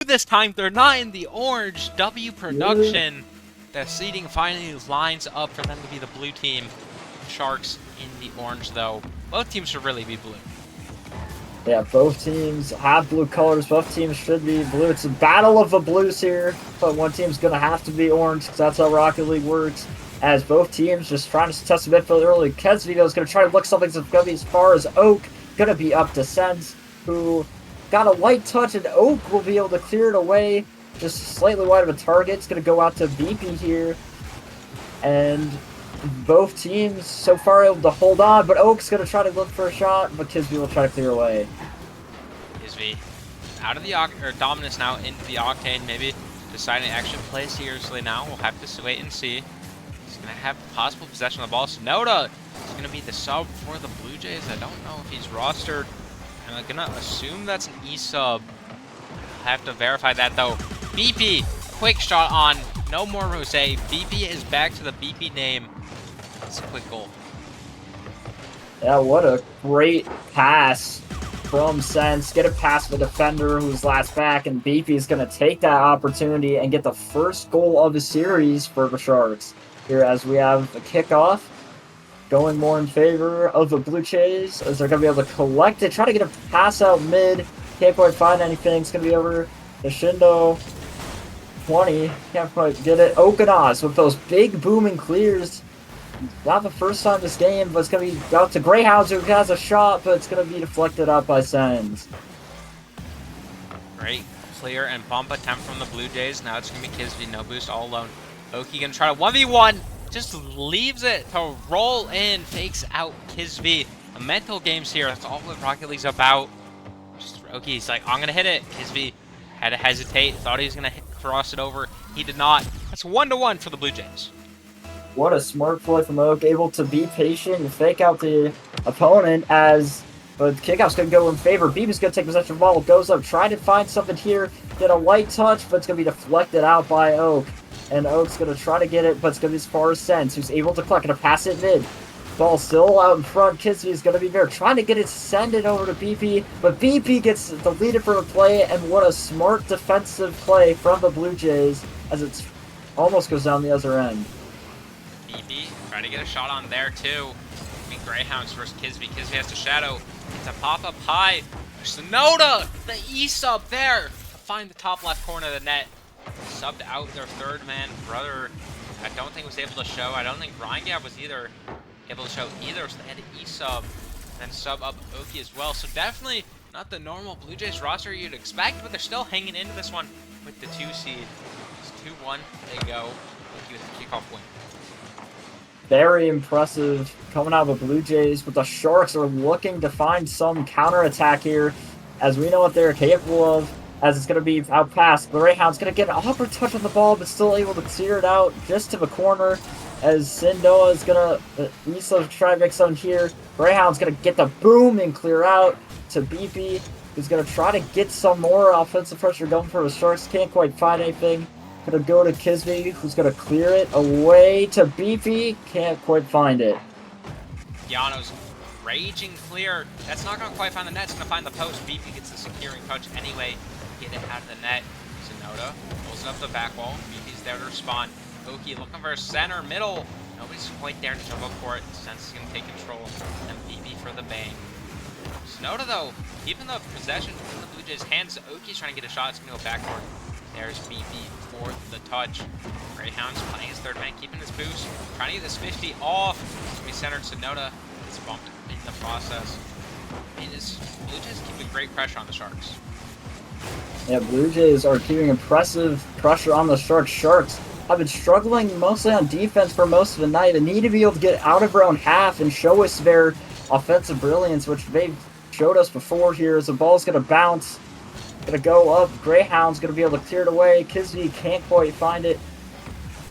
this time. They're not in the orange. W production. The seeding finally lines up for them to be the blue team. Sharks in the orange, though. Both teams should really be blue. Yeah, both teams have blue colors. Both teams should be blue. It's a battle of the blues here, but one team's going to have to be orange because that's how Rocket League works. As both teams just trying to test the midfield early. Kesvito is going to try to look something that's going to be as far as Oak. Going to be up to Sens, who got a light touch, and Oak will be able to clear it away. Just slightly wide of a target. It's going to go out to BP here. And both teams so far able to hold on, but Oak's going to try to look for a shot, but Kisby will try to clear away. Kisby out of the Dominus now into the Octane, maybe deciding to actually play seriously now. We'll have to wait and see. He's going to have possible possession of the ball. Sonoda is going to be the sub for the Blue Jays. I don't know if he's rostered. I'm going to assume that's an E-sub. I'll have to verify that, though. BP, quick shot on. No more Rose. BP is back to the BP name. It's a quick goal. Yeah, what a great pass from Sense. Get a pass to the defender who's last back, and BP is going to take that opportunity and get the first goal of the series for the Sharks. Here as we have a kickoff going more in favor of the Blue Jays as they're going to be able to collect it, try to get a pass out mid. Can't quite find anything. It's going to be over to Shindo. 20. Can't quite get it. Okanas with those big booming clears. Not the first time this game, but it's going to be out to Greyhounds, who has a shot, but it's going to be deflected out by Sens. Great clear and bump attempt from the Blue Jays. Now it's going to be Kisby, no boost, all alone. Oki going to try to 1v1. Just leaves it to roll in. Fakes out Kisby. The mental games here. That's all what Rocket League's about. Just Oki, he's like, I'm going to hit it. Kisby had to hesitate. Thought he was going to cross it over. He did not. That's 1-1 for the Blue Jays. What a smart play from Oak, able to be patient and fake out the opponent as the kickoff's going to go in favor. Beavis going to take possession of the ball, goes up, try to find something here, get a light touch, but it's going to be deflected out by Oak. And Oak's going to try to get it, but it's going to be as far as Sense, who's able to collect it, to pass it mid. Ball still out in front. Kisby is going to be there, trying to get it, send it over to BP, but BP gets deleted from the play, and what a smart defensive play from the Blue Jays as it almost goes down the other end. BP trying to get a shot on there too. Greyhounds versus Kisby. Kisby has to shadow. It's a pop-up high. Sonoda, the E-sub there to find the top left corner of the net. Subbed out their third man, brother. I don't think was able to show. I don't think Ryan was either able to show either, so they had to E-sub and sub up Oki as well. So definitely not the normal Blue Jays roster you'd expect, but they're still hanging into this one with the 2 seed. It's 2-1. They go. Oki with the kickoff win. Very impressive coming out of the Blue Jays, but the Sharks are looking to find some counterattack here, as we know what they're capable of, as it's going to be out past. The Greyhound's going to get an awkward touch on the ball, but still able to clear it out just to the corner, as Sindoa is going to try to make something here. Greyhound's going to get the boom and clear out to BP, who's going to try to get some more offensive pressure going for the Sharks. Can't quite find anything. Gonna go to Kisby, who's gonna clear it away to BP. Can't quite find it. Yano's raging clear. That's not gonna quite find the net. It's gonna find the post. BP gets the securing touch anyway. Get it out of the net. Sonoda pulls it up the back wall. BP's there to respond. Oki looking for a center middle. Nobody's quite there to jump up for it. Sense is gonna take control. And BP for the bang. Sonoda though, keeping the possession in the Blue Jays' hands. Oki's trying to get a shot. It's gonna go backward. There's BP for the touch. Greyhound's playing his third man, keeping his boost. Trying to get this 50 off. It's going to be centered. Sonoda gets bumped in the process. And this Blue Jays keeping great pressure on the Sharks. Yeah, Blue Jays are keeping impressive pressure on the Sharks. Sharks have been struggling mostly on defense for most of the night. They need to be able to get out of their own half and show us their offensive brilliance, which they've showed us before here, as the ball's going to bounce. Gonna go up. Greyhound's gonna be able to clear it away. Kisby can't quite find it.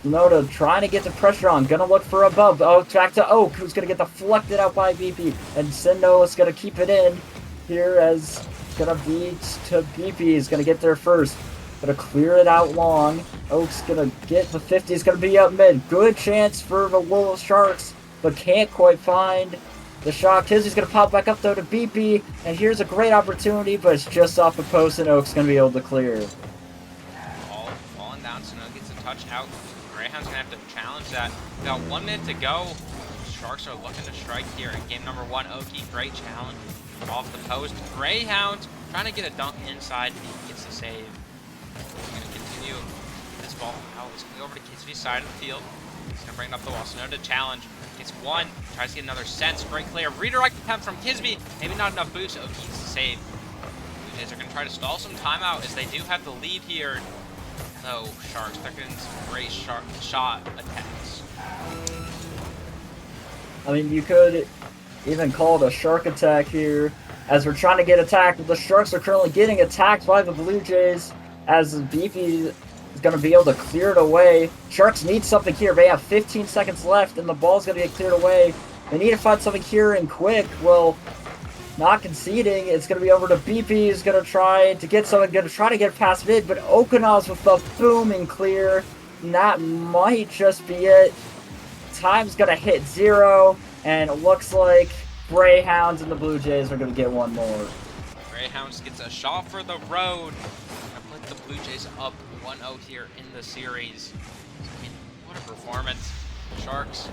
Noda trying to get the pressure on. Gonna look for above. Oh, back to Oak, who's gonna get deflected out by BP. And Sindo is gonna keep it in here, as it's gonna be to BP. He's gonna get there first. Gonna clear it out long. Oak's gonna get the 50. He's gonna be up mid. Good chance for the Wolves Sharks, but can't quite find the shot. Kisby's going to pop back up, though, to BP, and here's a great opportunity, but it's just off the post, and Oak's going to be able to clear. touch out. Greyhound's gonna have to challenge that. Got 1 minute to go. Sharks are looking to strike here in game number 1. Oki, great challenge off the post. Greyhound trying to get a dunk inside. He gets the save. He's gonna continue this ball out. He's gonna go over to Kisby's side of the field. He's gonna bring it up the wall. Sonoda challenge. Gets 1. Tries to get another sense. Great clear. Redirect attempt from Kisby. Maybe not enough boost. Oki gets the save. Blue Jays are gonna try to stall some timeout as they do have the lead here. So Sharks, they're getting some great shot attacks. I mean, you could even call it a shark attack here, as we're trying to get attacked, but the Sharks are currently getting attacked by the Blue Jays, as Beefy is going to be able to clear it away. Sharks need something here. They have 15 seconds left, and the ball's going to get cleared away. They need to find something here and quick. Well, not conceding. It's going to be over to Beefy. He's going to try to get something, going to try to get past mid, but Okanaz with the booming clear. And that might just be it. Time's going to hit 0, and it looks like Greyhounds and the Blue Jays are going to get one more. Greyhounds gets a shot for the road. Gonna put the Blue Jays up 1-0 here in the series. I mean, what a performance. Sharks,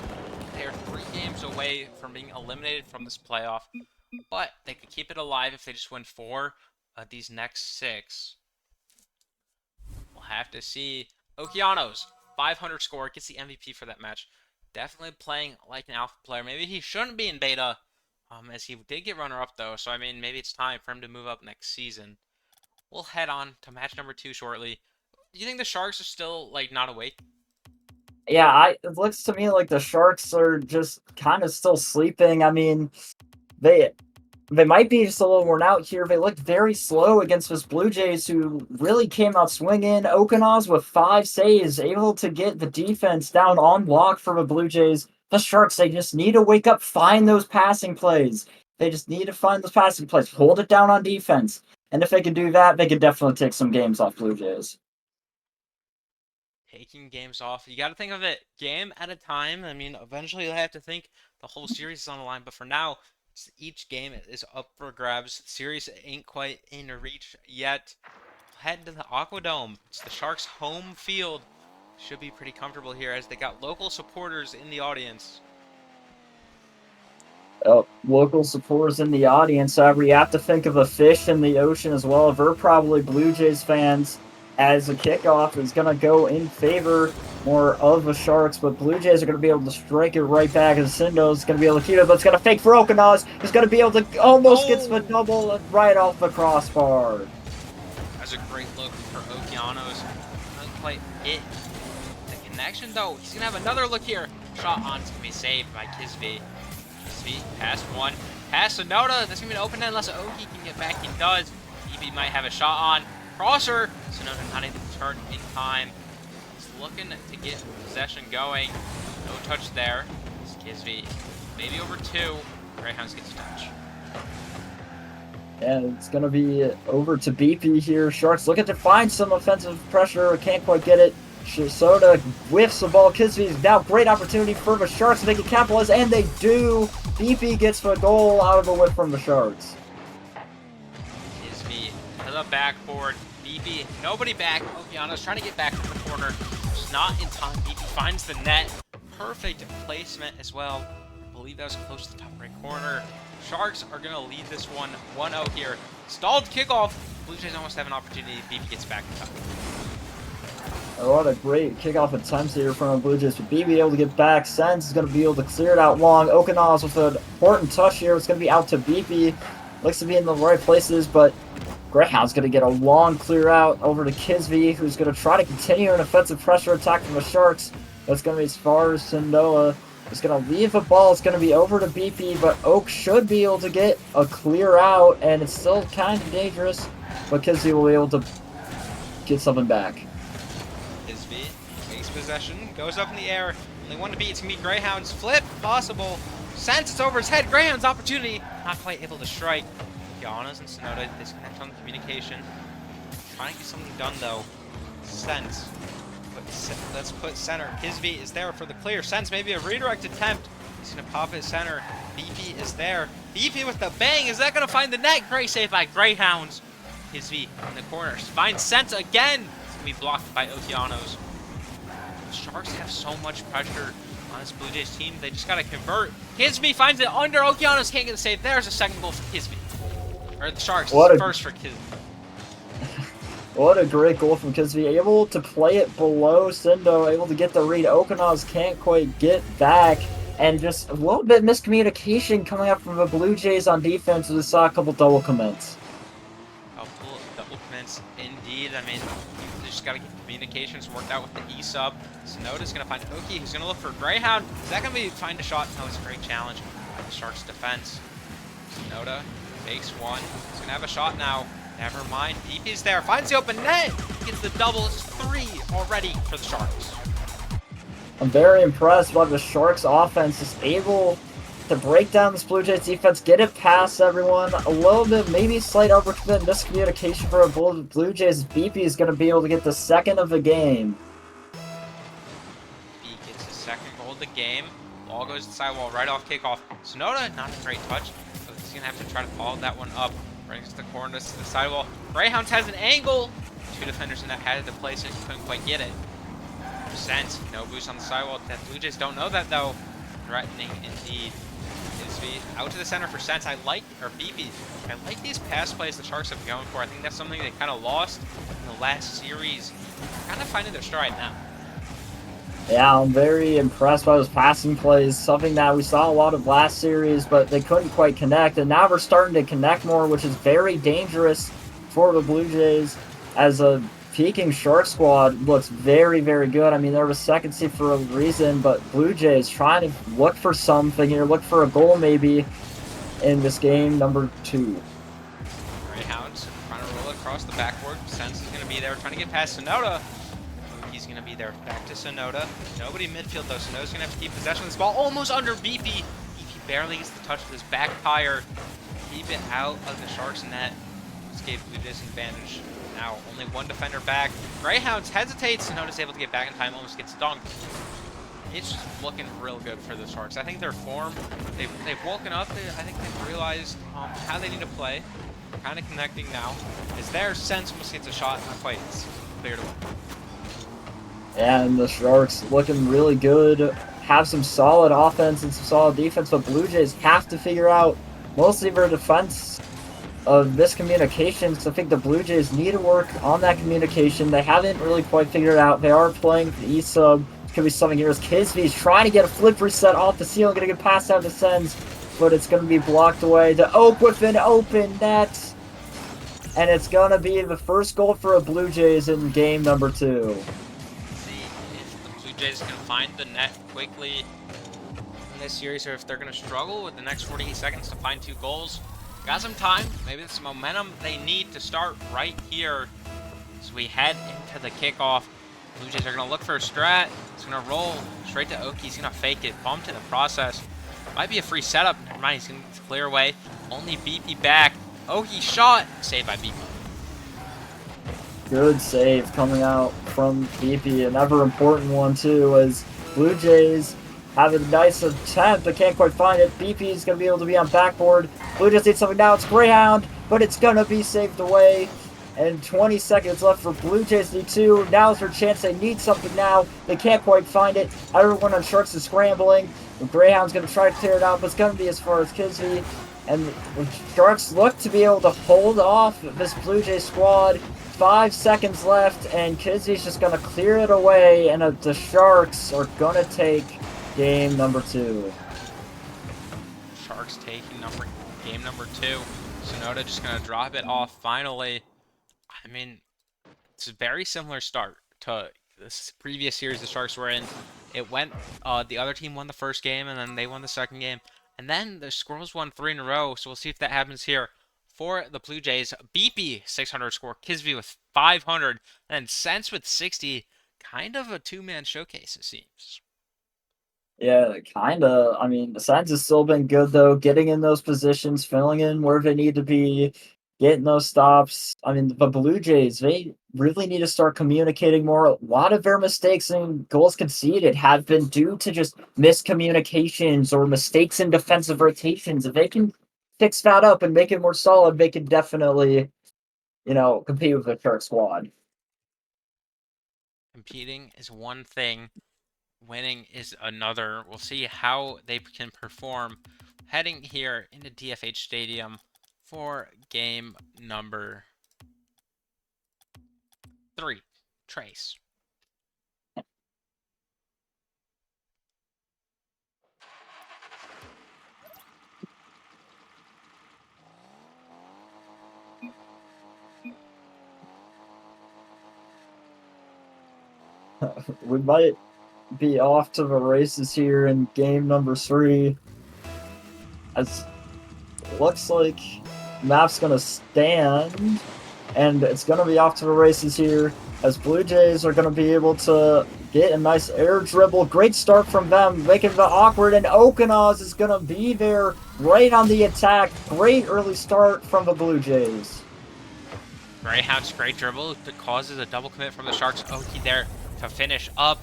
they are 3 games away from being eliminated from this playoff, but they could keep it alive if they just win 4 of these next 6. We'll have to see. Okeanos, 500 score, gets the MVP for that match. Definitely playing like an alpha player. Maybe he shouldn't be in beta, as he did get runner-up though. So I mean, maybe it's time for him to move up next season. We'll head on to match number 2 shortly. Do you think the Sharks are still like not awake? Yeah, it looks to me like the Sharks are just kind of still sleeping. I mean, they might be just a little worn out here. They looked very slow against this Blue Jays, who really came out swinging. Okanaz with 5 saves, able to get the defense down on block for the Blue Jays. The Sharks, they just need to wake up, find those passing plays. They just need to find those passing plays, hold it down on defense. And if they can do that, they can definitely take some games off Blue Jays. Taking games off. You got to think of it game at a time. I mean, eventually you'll have to think the whole series is on the line. But for now, each game is up for grabs. The series ain't quite in reach yet. Head to the Aquadome. It's the Sharks' home field. Should be pretty comfortable here as they got local supporters in the audience. Local supporters in the audience. However, you have to think of the fish in the ocean as well. They're probably Blue Jays fans, as the kickoff is going to go in favor more of the Sharks, but Blue Jays are going to be able to strike it right back, and Sindo's going to be able to keep it, but it's going to fake for Okanaz. He's going to be able to almost gets the double right off the crossbar. That's a great look for Okeanos. Doesn't quite get the connection, though. He's going to have another look here. Shot on. It's going to be saved by Kisby. Kisby, past 1. Past Sonoda. That's going to be an open net unless Oki can get back. He does. Kisby might have a shot on. Crosser. Sonoda not able to turn in time. He's looking to get possession going. No touch there. It's Kisby. Maybe over 2. Greyhounds gets a touch. And it's going to be over to BP here. Sharks looking to find some offensive pressure. Can't quite get it. Soda whiffs the ball. Kisby's now great opportunity for the Sharks to make it capitalize, and they do. BP gets the goal out of the whiff from the Sharks. Kisby to the backboard. BP, nobody back. Okeanos trying to get back to the corner. Just not in time. BP finds the net. Perfect placement as well. I believe that was close to the top right corner. Sharks are going to lead this one 1-0 here. Stalled kickoff. Blue Jays almost have an opportunity. BP gets back to top. A lot of great kickoff attempts here from the Blue Jays. But BB able to get back. Sens is going to be able to clear it out long. Okanaz with an important touch here. It's going to be out to BP. Looks to be in the right places, but Greyhound's going to get a long clear out over to Kisby, who's going to try to continue an offensive pressure attack from the Sharks. That's going to be as far as Sindoa. It's going to leave the ball. It's going to be over to BP, but Oak should be able to get a clear out, and it's still kind of dangerous, but Kisby will be able to get something back. Kisby takes possession, goes up in the air. Only one to beat. It's going to be Greyhound's flip, possible. Sense it's over his head. Greyhound's opportunity. Not quite able to strike. Giannis and Sonoda disconnect on the communication. Trying to get something done, though. Sense. Let's put center. Kisby is there for the clear. Sense maybe a redirect attempt. He's going to pop his center. BP is there. BP with the bang. Is that going to find the net? Great save by Greyhounds. Kisby in the corner. Finds Sense again. It's going to be blocked by Okeanos. The Sharks have so much pressure on this Blue Jays team. They just got to convert. Kisby finds it under. Okeanos can't get the save. There's a second goal for Kisby. Or the Sharks. First for Kisby. What a great goal from Kisby. Able to play it below Sindo, able to get the read. Okeanos can't quite get back. And just a little bit miscommunication coming up from the Blue Jays on defense. We saw a couple double commits. Double commits, indeed. I mean, you just got to get communications worked out with the E-sub. Sonoda's going to find Oki, who's going to look for Greyhound. Is that going to be find a shot? No, it's a great challenge by the Sharks' defense. Sonoda takes one. He's going to have a shot now. Never mind. DP's there. Finds the open net. Gets the double. It's 3 already for the Sharks. I'm very impressed by the Sharks' offense. Just able to break down this Blue Jays defense, get it past everyone. A little bit, maybe slight overcommit, miscommunication for a Blue Jays. BP is going to be able to get the second of the game. B gets the second goal of the game. Ball goes to the sidewall right off kickoff. Sonoda, not a great touch. So he's going to have to try to follow that one up. Brings the corner to the sidewall. Greyhounds has an angle. 2 defenders in that had to place it. Couldn't quite get it. Sense, no boost on the sidewall. The Blue Jays don't know that though. Threatening indeed. Kisby out to the center for Sense. BP. I like these pass plays the Sharks have been going for. I think that's something they kind of lost in the last series. Kind of finding their stride now. Yeah, I'm very impressed by those passing plays. Something that we saw a lot of last series, but they couldn't quite connect. And now we're starting to connect more, which is very dangerous for the Blue Jays as a peaking Shark squad looks very, very good. I mean, they're the second seed for a reason, but Blue Jays trying to look for something here, look for a goal maybe in this game number 2. Greyhounds trying to roll across the backboard. Sense is going to be there, trying to get past Sonoda. He's going to be there. Back to Sonoda. Nobody midfield though. Sonoda's going to have to keep possession of this ball. Almost under BP. BP barely gets the touch with his back tire. Keep it out of the Sharks net. This gave Blue Jays an advantage. Now, only one defender back. Greyhounds hesitates. Sonoda's able to get back in time, almost gets dunked. It's just looking real good for the Sharks. I think their form, they've woken up. I think they've realized how they need to play. They're kind of connecting now. Is their Sense almost gets a shot? Not quite. It's clear to win. And the Sharks looking really good. Have some solid offense and some solid defense, but Blue Jays have to figure out mostly their defense of miscommunication. So I think the Blue Jays need to work on that communication. They haven't really quite figured it out. They are playing the E-sub. Could be something here as Kisby's trying to get a flip reset off the ceiling, gonna get passed out to Sens, but it's gonna be blocked away to Oak with an open net. And it's gonna be the first goal for a Blue Jays in game number 2. See if the Blue Jays can find the net quickly in this series, or if they're gonna struggle with the next 48 seconds to find 2 goals. Got some time. Maybe it's some momentum they need to start right here as we head into the kickoff. Blue Jays are going to look for a strat. It's going to roll straight to Oki. He's going to fake it. Bumped in the process. Might be a free setup. Never mind. He's going to clear away. Only BP back. Oki shot. Saved by BP. Good save coming out from BP. Another important one, too, as Blue Jays have a nice attempt, but can't quite find it. BP is going to be able to be on backboard. Blue Jays need something now. It's Greyhound, but it's going to be saved away. And 20 seconds left for Blue Jays need 2. Now's their chance. They need something now. They can't quite find it. Everyone on Sharks is scrambling. The Greyhound's going to try to clear it out, but it's going to be as far as Kisby. And the Sharks look to be able to hold off this Blue Jays squad. 5 seconds left, and Kisby's just going to clear it away, and the Sharks are going to take game number 2. Sharks taking game number 2. Sonoda just going to drop it off finally. I mean, it's a very similar start to this previous series the Sharks were in. It went, the other team won the first game, and then they won the second game. And then the Squirrels won 3 in a row, so we'll see if that happens here. For the Blue Jays, BP 600 score, Kisby with 500, and Sense with 60. Kind of a 2-man showcase, it seems. Yeah, kind of. I mean, the Sens has still been good, though, getting in those positions, filling in where they need to be, getting those stops. I mean, the Blue Jays, they really need to start communicating more. A lot of their mistakes and goals conceded have been due to just miscommunications or mistakes in defensive rotations. If they can fix that up and make it more solid, they can definitely, compete with the Shark squad. Competing is one thing, winning is another. We'll see how they can perform heading here into DFH Stadium for game number 3. Trace. We might be off to the races here in game number 3. As looks like map's gonna stand, and it's gonna be off to the races here as Blue Jays are gonna be able to get a nice air dribble. Great start from them, making it awkward, and Okanaz is gonna be there right on the attack. Great early start from the Blue Jays. Greyhound's great dribble that causes a double commit from the Sharks. Oki there to finish up.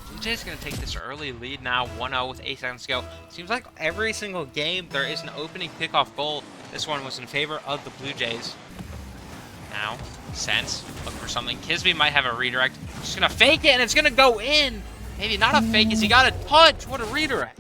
Blue Jays going to take this early lead now, 1-0 with 8 seconds to go. Seems like every single game there is an opening pickoff goal. This one was in favor of the Blue Jays. Now, Sense, looking for something. Kisby might have a redirect. Just going to fake it, and it's going to go in. Maybe not a fake, as he got a touch. What a redirect.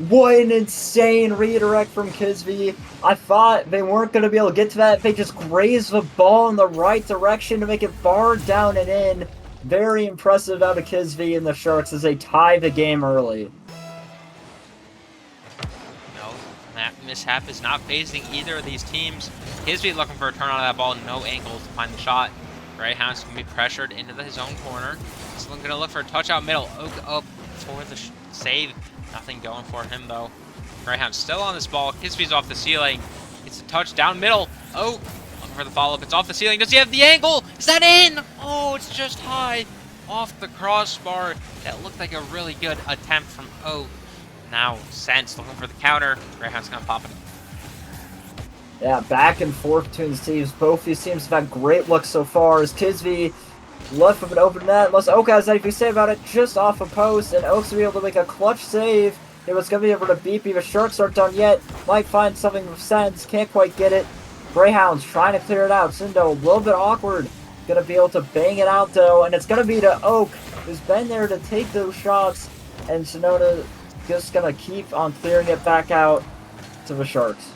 What an insane redirect from Kisby. I thought they weren't going to be able to get to that. They just grazed the ball in the right direction to make it barred down and in. Very impressive out of Kisby and the Sharks as they tie the game early. No, that mishap is not phasing either of these teams. Kisby looking for a turn on that ball, no angle to find the shot. Greyhound's going to be pressured into his own corner. He's going to look for a touch out middle. Oak up for the save. Nothing going for him, though. Greyhound still on this ball. Kisby's off the ceiling. It's a touch down middle. Oh, looking for the follow-up. It's off the ceiling. Does he have the angle? Is that in? Oh, it's just high off the crossbar. That looked like a really good attempt from Oak. Now, Sense looking for the counter. Greyhound's going to pop it. Yeah, back and forth between the teams. Both these teams have had great looks so far as Kisby left of an open net, unless Oak has anything to say about it, just off a post, and Oak's will be able to make a clutch save. It was going to be able to beat me. The Sharks aren't done yet. Might find something with Sense. Can't quite get it. Greyhounds trying to clear it out. Sindo, a little bit awkward. Going to be able to bang it out, though, and it's going to be to Oak, who's been there to take those shots, and Sonoda just going to keep on clearing it back out to the Sharks.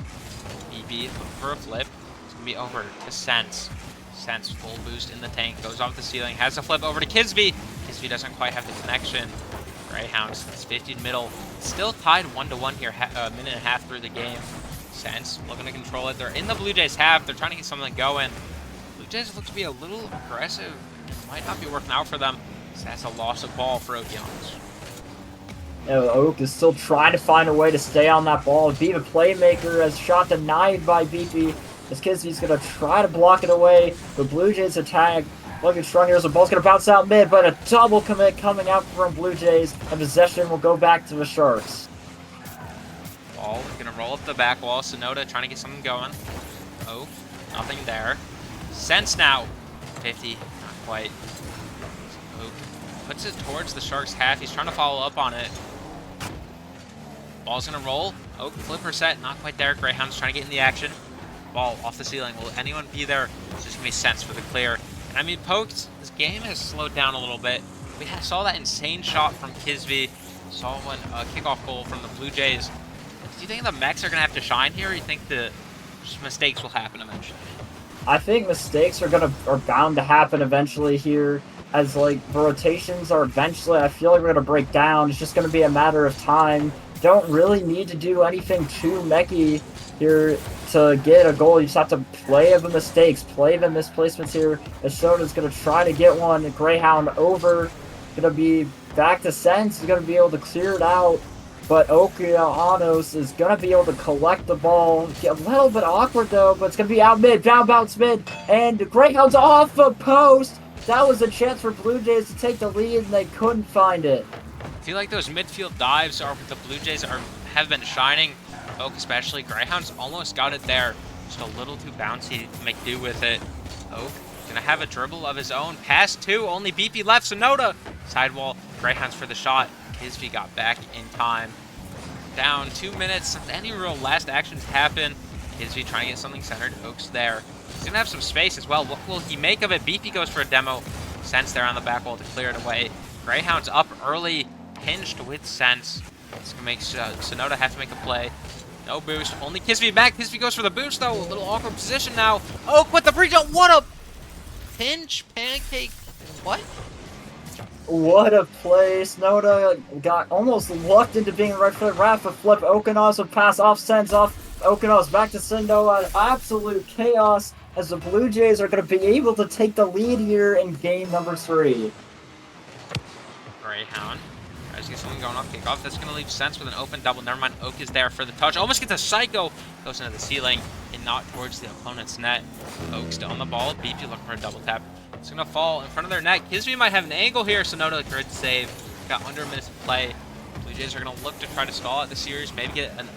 BB looking for a flip. It's going to be over to Sense. Sense full boost in the tank, goes off the ceiling, has a flip over to Kisby. Kisby doesn't quite have the connection. Greyhounds, it's 50 middle. Still tied 1-1 here, a minute and a half through the game. Sense looking to control it. They're in the Blue Jays half. They're trying to get something going. Blue Jays look to be a little aggressive. It might not be working out for them. So that's a loss of ball for Okeanos. Yeah, Oak is still trying to find a way to stay on that ball. Be the playmaker as shot denied by BP. As Kisby's going to try to block it away. The Blue Jays attack. Looking strong here as the ball's going to bounce out mid, but a double commit coming out from Blue Jays. And possession will go back to the Sharks. Ball going to roll up the back wall. Sonoda trying to get something going. Oh, nothing there. Sense now. 50, not quite. Oak puts it towards the Sharks half. He's trying to follow up on it. Ball's going to roll. Oak flipper set, not quite there. Greyhound's trying to get in the action. Ball off the ceiling. Will anyone be there? It's just going to be Sense for the clear. And I mean, Pokes, this game has slowed down a little bit. We saw that insane shot from Kisby. Saw one kickoff goal from the Blue Jays. Do you think the Mechs are going to have to shine here, or do you think the mistakes will happen eventually? I think mistakes are bound to happen eventually here. As like the rotations are eventually, I feel like we're going to break down. It's just going to be a matter of time. Don't really need to do anything too mechy here to get a goal. You just have to play the mistakes, play the misplacements here. Ashona's going to try to get one. Greyhound over. Going to be back to Sense. He's going to be able to clear it out. But Okeanos is going to be able to collect the ball. Get a little bit awkward, though, but it's going to be out mid, down bounce mid. And the Greyhound's off the post. That was a chance for Blue Jays to take the lead, and they couldn't find it. I feel like those midfield dives are what the Blue Jays have been shining. Oak especially. Greyhound's almost got it there. Just a little too bouncy to make do with it. Oak gonna have a dribble of his own. Pass two, only BP left. Sonoda. Sidewall. Greyhounds for the shot. Kisby got back in time. Down 2 minutes since any real last actions happen. Kisby trying to get something centered. Oak's there. He's gonna have some space as well. What will he make of it? BP goes for a demo. Sense there on the back wall to clear it away. Greyhound's up early, pinched with Sense. It's going to make Sonoda have to make a play. No boost. Only Kisby back. Kisby goes for the boost, though. A little awkward position now. Oak with the breach. What a pinch pancake. What? What a play. Sonoda got almost lucked into being right foot wrap for flip. Okonos would pass off Sense off. Okonos back to Sindoa. Absolute chaos as the Blue Jays are going to be able to take the lead here in game number 3. Greyhound tries to get something going off kickoff. That's going to leave Sense with an open double. Never mind. Oak is there for the touch. Almost gets a Psycho. Goes into the ceiling and not towards the opponent's net. Oak still on the ball. BP looking for a double tap. It's going to fall in front of their net. Kisby might have an angle here. Sonoda grid save. Got under a minute to play. Blue Jays are going to look to try to stall out the series. Maybe get an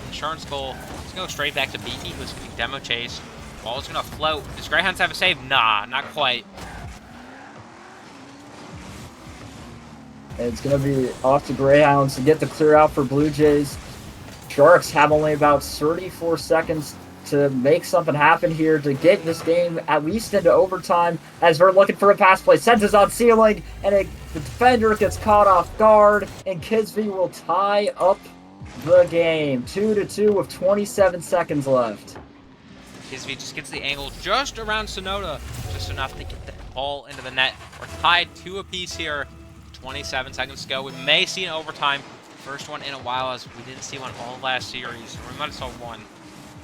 insurance goal. It's going to go straight back to BP, who's getting demo chase. Ball's going to float. Does Greyhounds have a save? Nah, not quite. It's going to be off to Greyhounds to get the clear out for Blue Jays. Sharks have only about 34 seconds to make something happen here to get this game at least into overtime as we're looking for a pass play. Sense is on ceiling, and the defender gets caught off guard, and Kisby will tie up the game. 2-2 with 27 seconds left. Kisby just gets the angle just around Sonoda, just enough to get the ball into the net. We're tied 2 apiece here. 27 seconds to go. We may see an overtime. First one in a while, as we didn't see one all last series. We might have saw one.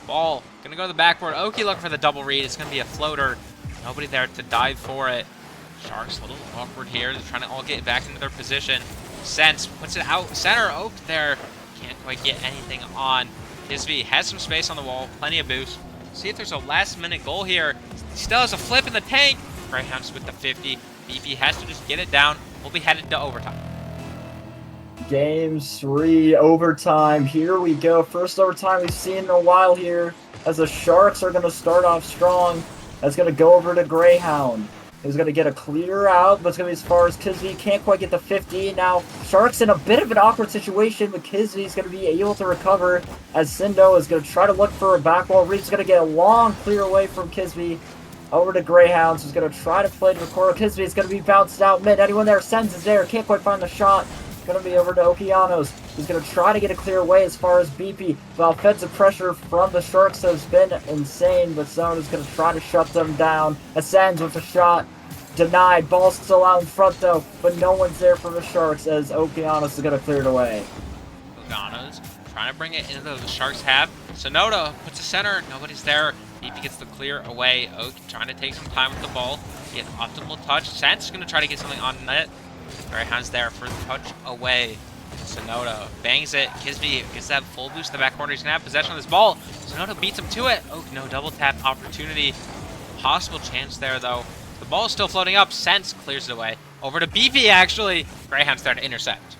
Ball gonna go to the backboard. Oki looking for the double read. It's gonna be a floater. Nobody there to dive for it. Sharks a little awkward here. They're trying to all get back into their position. Sense puts it out center. Oak there can't quite get anything on. Kisby has some space on the wall. Plenty of boost. See if there's a last-minute goal here. He still has a flip in the tank. Greyhounds with the 50. BP has to just get it down. We'll be headed to overtime. Game 3, overtime. Here we go. First overtime we've seen in a while here, as the Sharks are going to start off strong. That's going to go over to Greyhound. He's going to get a clear out, but it's going to be as far as Kisby. Can't quite get the 50. Now, Sharks in a bit of an awkward situation, but Kisby's going to be able to recover, as Sindo is going to try to look for a back wall. Reed's going to get a long clear away from Kisby. Over to Greyhounds, who's going to try to play to Recoro. Kisby is going to be bounced out mid. Anyone there? Sends is there. Can't quite find the shot. Going to be over to Okeanos. He's going to try to get a clear away as far as BP. The offensive pressure from the Sharks has been insane, but Zone is going to try to shut them down. Ascends with a shot. Denied. Ball still out in front, though, but no one's there for the Sharks as Okeanos is going to clear it away. Okeanos trying to bring it into the Sharks have. Sonoda puts a center. Nobody's there. BP gets the clear away. Oak trying to take some time with the ball. Get an optimal touch. Sense is going to try to get something on net. Greyhound's there for the touch away. Sonoda bangs it. Kisby gets that full boost in the back corner. He's going to have possession of this ball. Sonoda beats him to it. Oak, no double tap opportunity. Possible chance there, though. The ball is still floating up. Sense clears it away. Over to BP, actually. Greyhound's there to intercept.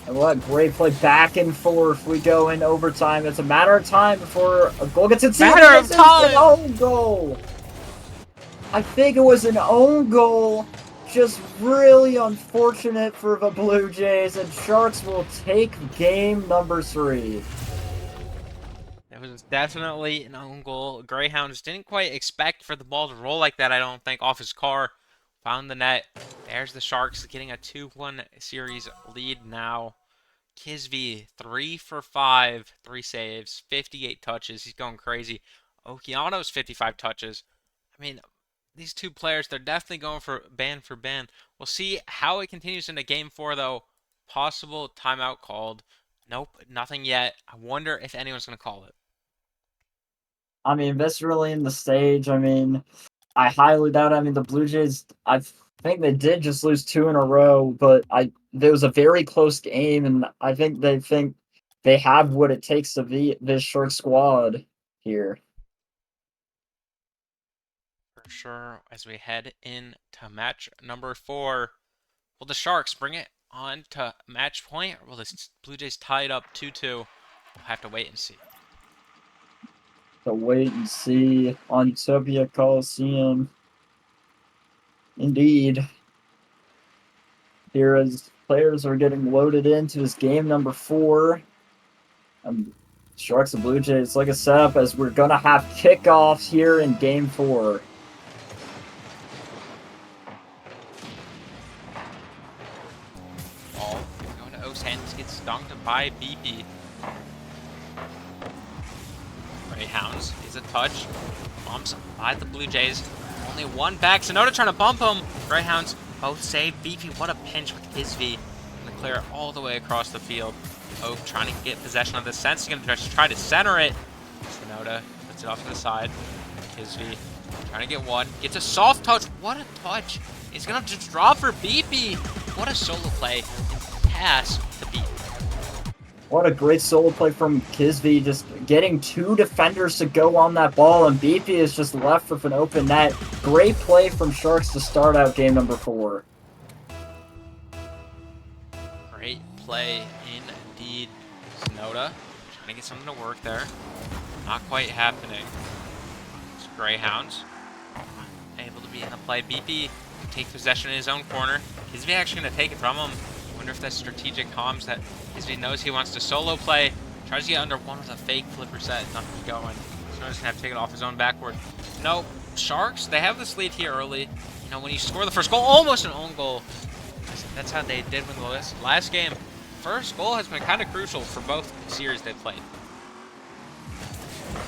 And what great play, back and forth. We go in overtime. It's a matter of time before a goal gets in. Matter of time! An own goal. I think it was an own goal. Just really unfortunate for the Blue Jays, and Sharks will take game number 3. It was definitely an own goal. Greyhounds didn't quite expect for the ball to roll like that, I don't think, off his car. Found the net. There's the Sharks getting a 2-1 series lead now. Kisby, 3 for 5, 3 saves, 58 touches. He's going crazy. Okeanos, 55 touches. I mean, these two players, they're definitely going for ban. We'll see how it continues into Game 4, though. Possible timeout called. Nope, nothing yet. I wonder if anyone's going to call it. I mean, this really in the stage. I mean, I highly doubt. I mean, the Blue Jays, I think they did just lose 2 in a row, but there was a very close game, and I think they have what it takes to be this Shark squad here. For sure, as we head into match number 4, will the Sharks bring it on to match point, or will the Blue Jays tie it up 2-2? We'll have to wait and see. To wait and see on Utopia Coliseum. Indeed. Here as players are getting loaded into this game number 4. Sharks and Blue Jays, like a setup as we're going to have kickoffs here in game 4. gets dunked by BP. Greyhounds is a touch. Bumps by the Blue Jays. Only one back. Sonoda trying to bump him. Greyhounds both save. BP, what a pinch with Kisvy. Gonna clear it all the way across the field. Oak trying to get possession of the sense. He's gonna try to center it. Sonoda puts it off to the side. Kisvy trying to get one. Gets a soft touch. What a touch. He's gonna have to draw for BP. What a solo play and pass to BP. What a great solo play from Kisvy, just getting two defenders to go on that ball, and BP is just left with an open net. Great play from Sharks to start out game number 4. Great play indeed. Sonoda trying to get something to work there. Not quite happening. It's Greyhounds able to be in the play. BP take possession in his own corner. Kisvy actually going to take it from him. Wonder if that's strategic comms that Kisvy knows he wants to solo play. Tries to get under one with a fake flipper set. Nothing going. Sonoda's going to have to take it off his own backward. No, Sharks, they have this lead here early. You know, when you score the first goal, almost an own goal. That's how they did win the last game. First goal has been kind of crucial for both series they've played.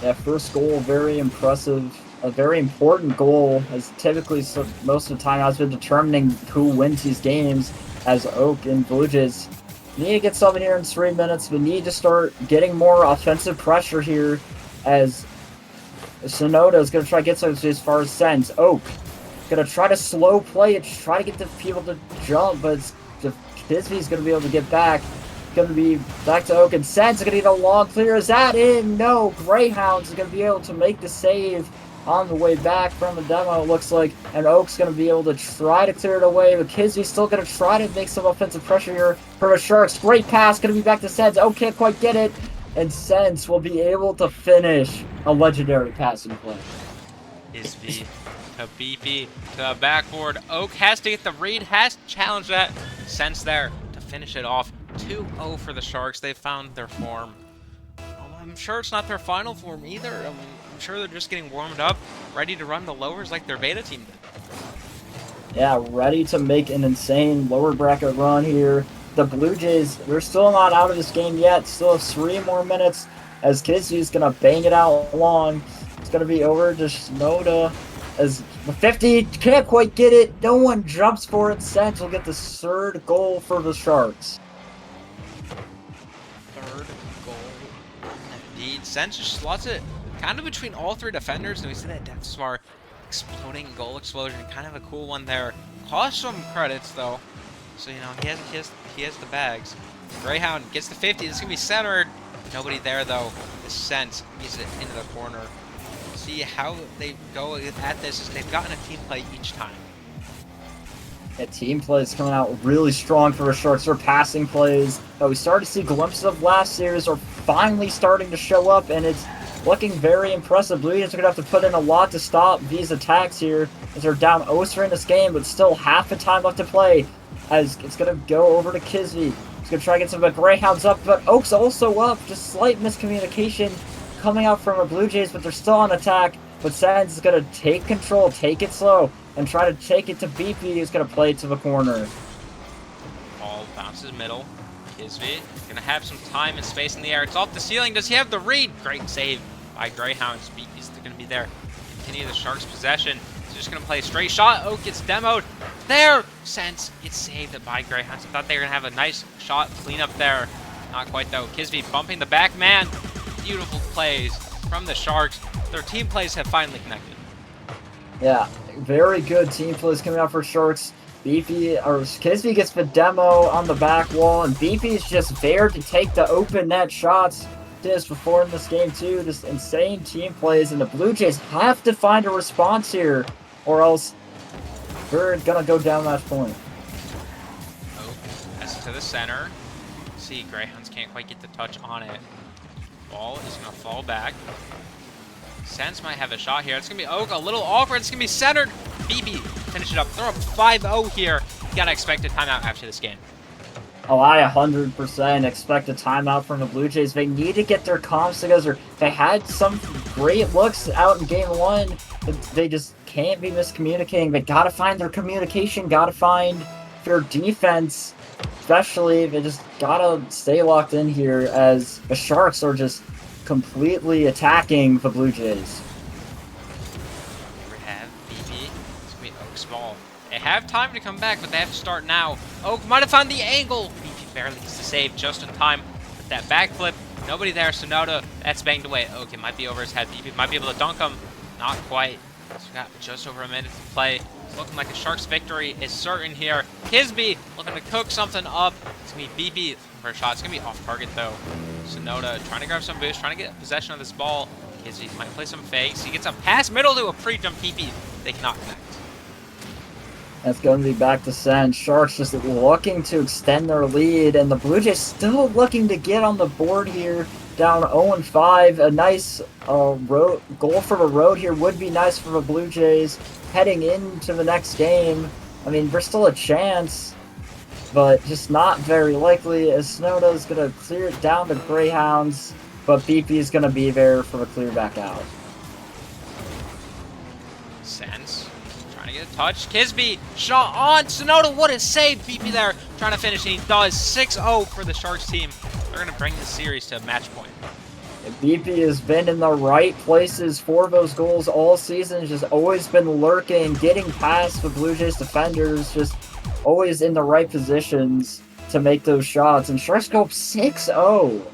Yeah, first goal, very impressive. A very important goal, as typically most of the time has been determining who wins these games, as Oak and Blue Jays need to get something here in 3 minutes. We need to start getting more offensive pressure here, as Sonoda is going to try to get something as far as Sens. Oak going to try to slow play it, try to get the people to jump, but Kisvy's going to be able to get back. Going to be back to Oak, and Sens is going to get a long clear. Is that in? No. Greyhounds is going to be able to make the save on the way back from the demo, it looks like, and Oak's going to be able to try to clear it away, but Kisvy's still going to try to make some offensive pressure here for the Sharks. Great pass, going to be back to Sens. Oak can't quite get it, and Sens will be able to finish a legendary passing play. Kisvy to BP to the backboard. Oak has to get the read, has to challenge that. Sens there to finish it off. 2-0 for the Sharks. They've found their form. I'm sure it's not their final form either. I'm sure they're just getting warmed up, ready to run the lowers like their beta team did. Yeah, ready to make an insane lower bracket run here. The Blue Jays, they're still not out of this game yet. Still have 3 more minutes as Kisvy's going to bang it out long. It's going to be over to Sonoda as the 50 can't quite get it. No one jumps for it. Sens will get the 3rd goal for the Sharks. Sens just slots it kind of between all 3 defenders, and we see that depth smart exploding goal explosion, kind of a cool one there. Cost some credits though, so you know he has the bags. Greyhound gets the 50. This is gonna be centered. Nobody there though. The Sens gets it into the corner. See how they go at this is they've gotten a team play each time. Yeah, team play is coming out really strong for the Sharks. Their passing plays that we started to see glimpses of last series are finally starting to show up, and it's looking very impressive. Blue Jays are going to have to put in a lot to stop these attacks here, as they're down 0-3 in this game, but still half the time left to play. As it's going to go over to Kisvy. He's going to try to get some of the Greyhounds up, but Oak's also up. Just slight miscommunication coming out from the Blue Jays, but they're still on attack. But Sens is going to take control, take it slow, and try to take it to BP, who's going to play it to the corner. Ball bounces middle. Kisvy going to have some time and space in the air. It's off the ceiling. Does he have the read? Great save by Greyhounds. BP's going to be there. Continue the Sharks' possession. He's just going to play a straight shot. Oak gets demoed. There! Sens gets saved by Greyhounds. I thought they were going to have a nice shot cleanup there. Not quite though. Kisvy bumping the back man. Beautiful plays from the Sharks. Their team plays have finally connected. Yeah, very good team plays coming out for Sharks. Kisvy gets the demo on the back wall, and BP is just there to take the open net shots. This before in this game too, just insane team plays, and the Blue Jays have to find a response here, or else we're gonna go down that point. Oh, that's to the center. See, Greyhounds can't quite get the touch on it. Ball is gonna fall back. Sens might have a shot here. It's going to be Oak, a little awkward. It's going to be centered. BP, finish it up. They're up 5-0 here. You got to expect a timeout after this game. Oh, I 100% expect a timeout from the Blue Jays. They need to get their comms together. They had some great looks out in Game 1, but they just can't be miscommunicating. They got to find their communication, got to find their defense. especially. They just gotta stay locked in here as the Sharks are just completely attacking the Blue Jays. We have BB. It's going to be Oak's ball. They have time to come back, but they have to start now. Oak might have found the angle. BB barely gets the save just in time. With that backflip, nobody there. Sonoda, that's banged away. Oak, it might be over his head. BB might be able to dunk him. Not quite. So we got just over a minute to play. It's looking like a Sharks victory is certain here. Kisby looking to cook something up. It's going to be BB for a shot. It's going to be off target, though. Sonoda trying to grab some boost, trying to get possession of this ball. Kisby might play some fakes. He gets a pass middle to a pre-jump PP. They cannot connect. That's going to be back to Sen. Sharks just looking to extend their lead, and the Blue Jays still looking to get on the board here, down 0-5. A nice road goal for the road here would be nice for the Blue Jays heading into the next game. I mean, there's still a chance, but just not very likely, as Sonoda is going to clear it down to Greyhounds, but BP is going to be there for the clear back out. Sense. Trying to get a touch. Kisby, shot on. Sonoda, what a save. BP there trying to finish, and he does. 6-0 for the Sharks team. They're going to bring the series to a match point. BP has been in the right places for those goals all season. Just always been lurking, getting past the Blue Jays defenders, just always in the right positions to make those shots. And Sharks go up 6-0.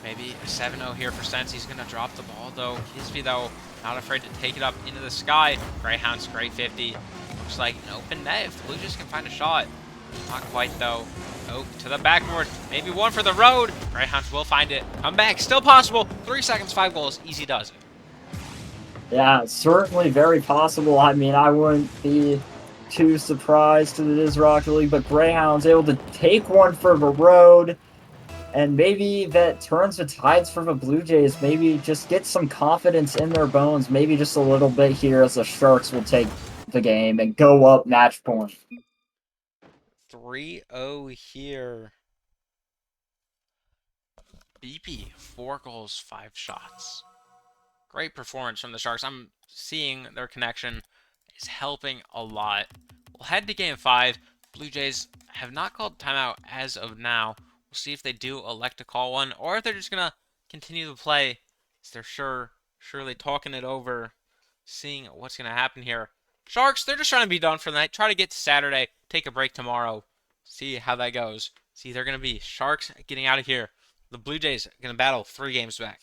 Maybe a 7-0 here for Sense. He's going to drop the ball, though. Kisby, though, not afraid to take it up into the sky. Greyhounds, great 50. Looks like an open net if the Blue Jays can find a shot. Not quite, though. Oak to the backboard. Maybe one for the road. Greyhounds will find it. Come back. Still possible. 3 seconds, 5 goals. Easy does it. Yeah, certainly very possible. I mean, I wouldn't be too surprised that it is Rocket League, but Greyhounds able to take one for the road, and maybe that turns the tides for the Blue Jays. Maybe just get some confidence in their bones, maybe just a little bit here, as the Sharks will take the game and go up match point. 3-0 here. BP, 4 goals, 5 shots. Great performance from the Sharks. I'm seeing their connection is helping a lot. We'll head to Game 5. Blue Jays have not called timeout as of now. We'll see if they do elect to call one, or if they're just going to continue to play. As they're surely talking it over, seeing what's going to happen here. Sharks, they're just trying to be done for the night. Try to get to Saturday. Take a break tomorrow. See how that goes. See, they're going to be Sharks getting out of here. The Blue Jays are going to battle 3 games back.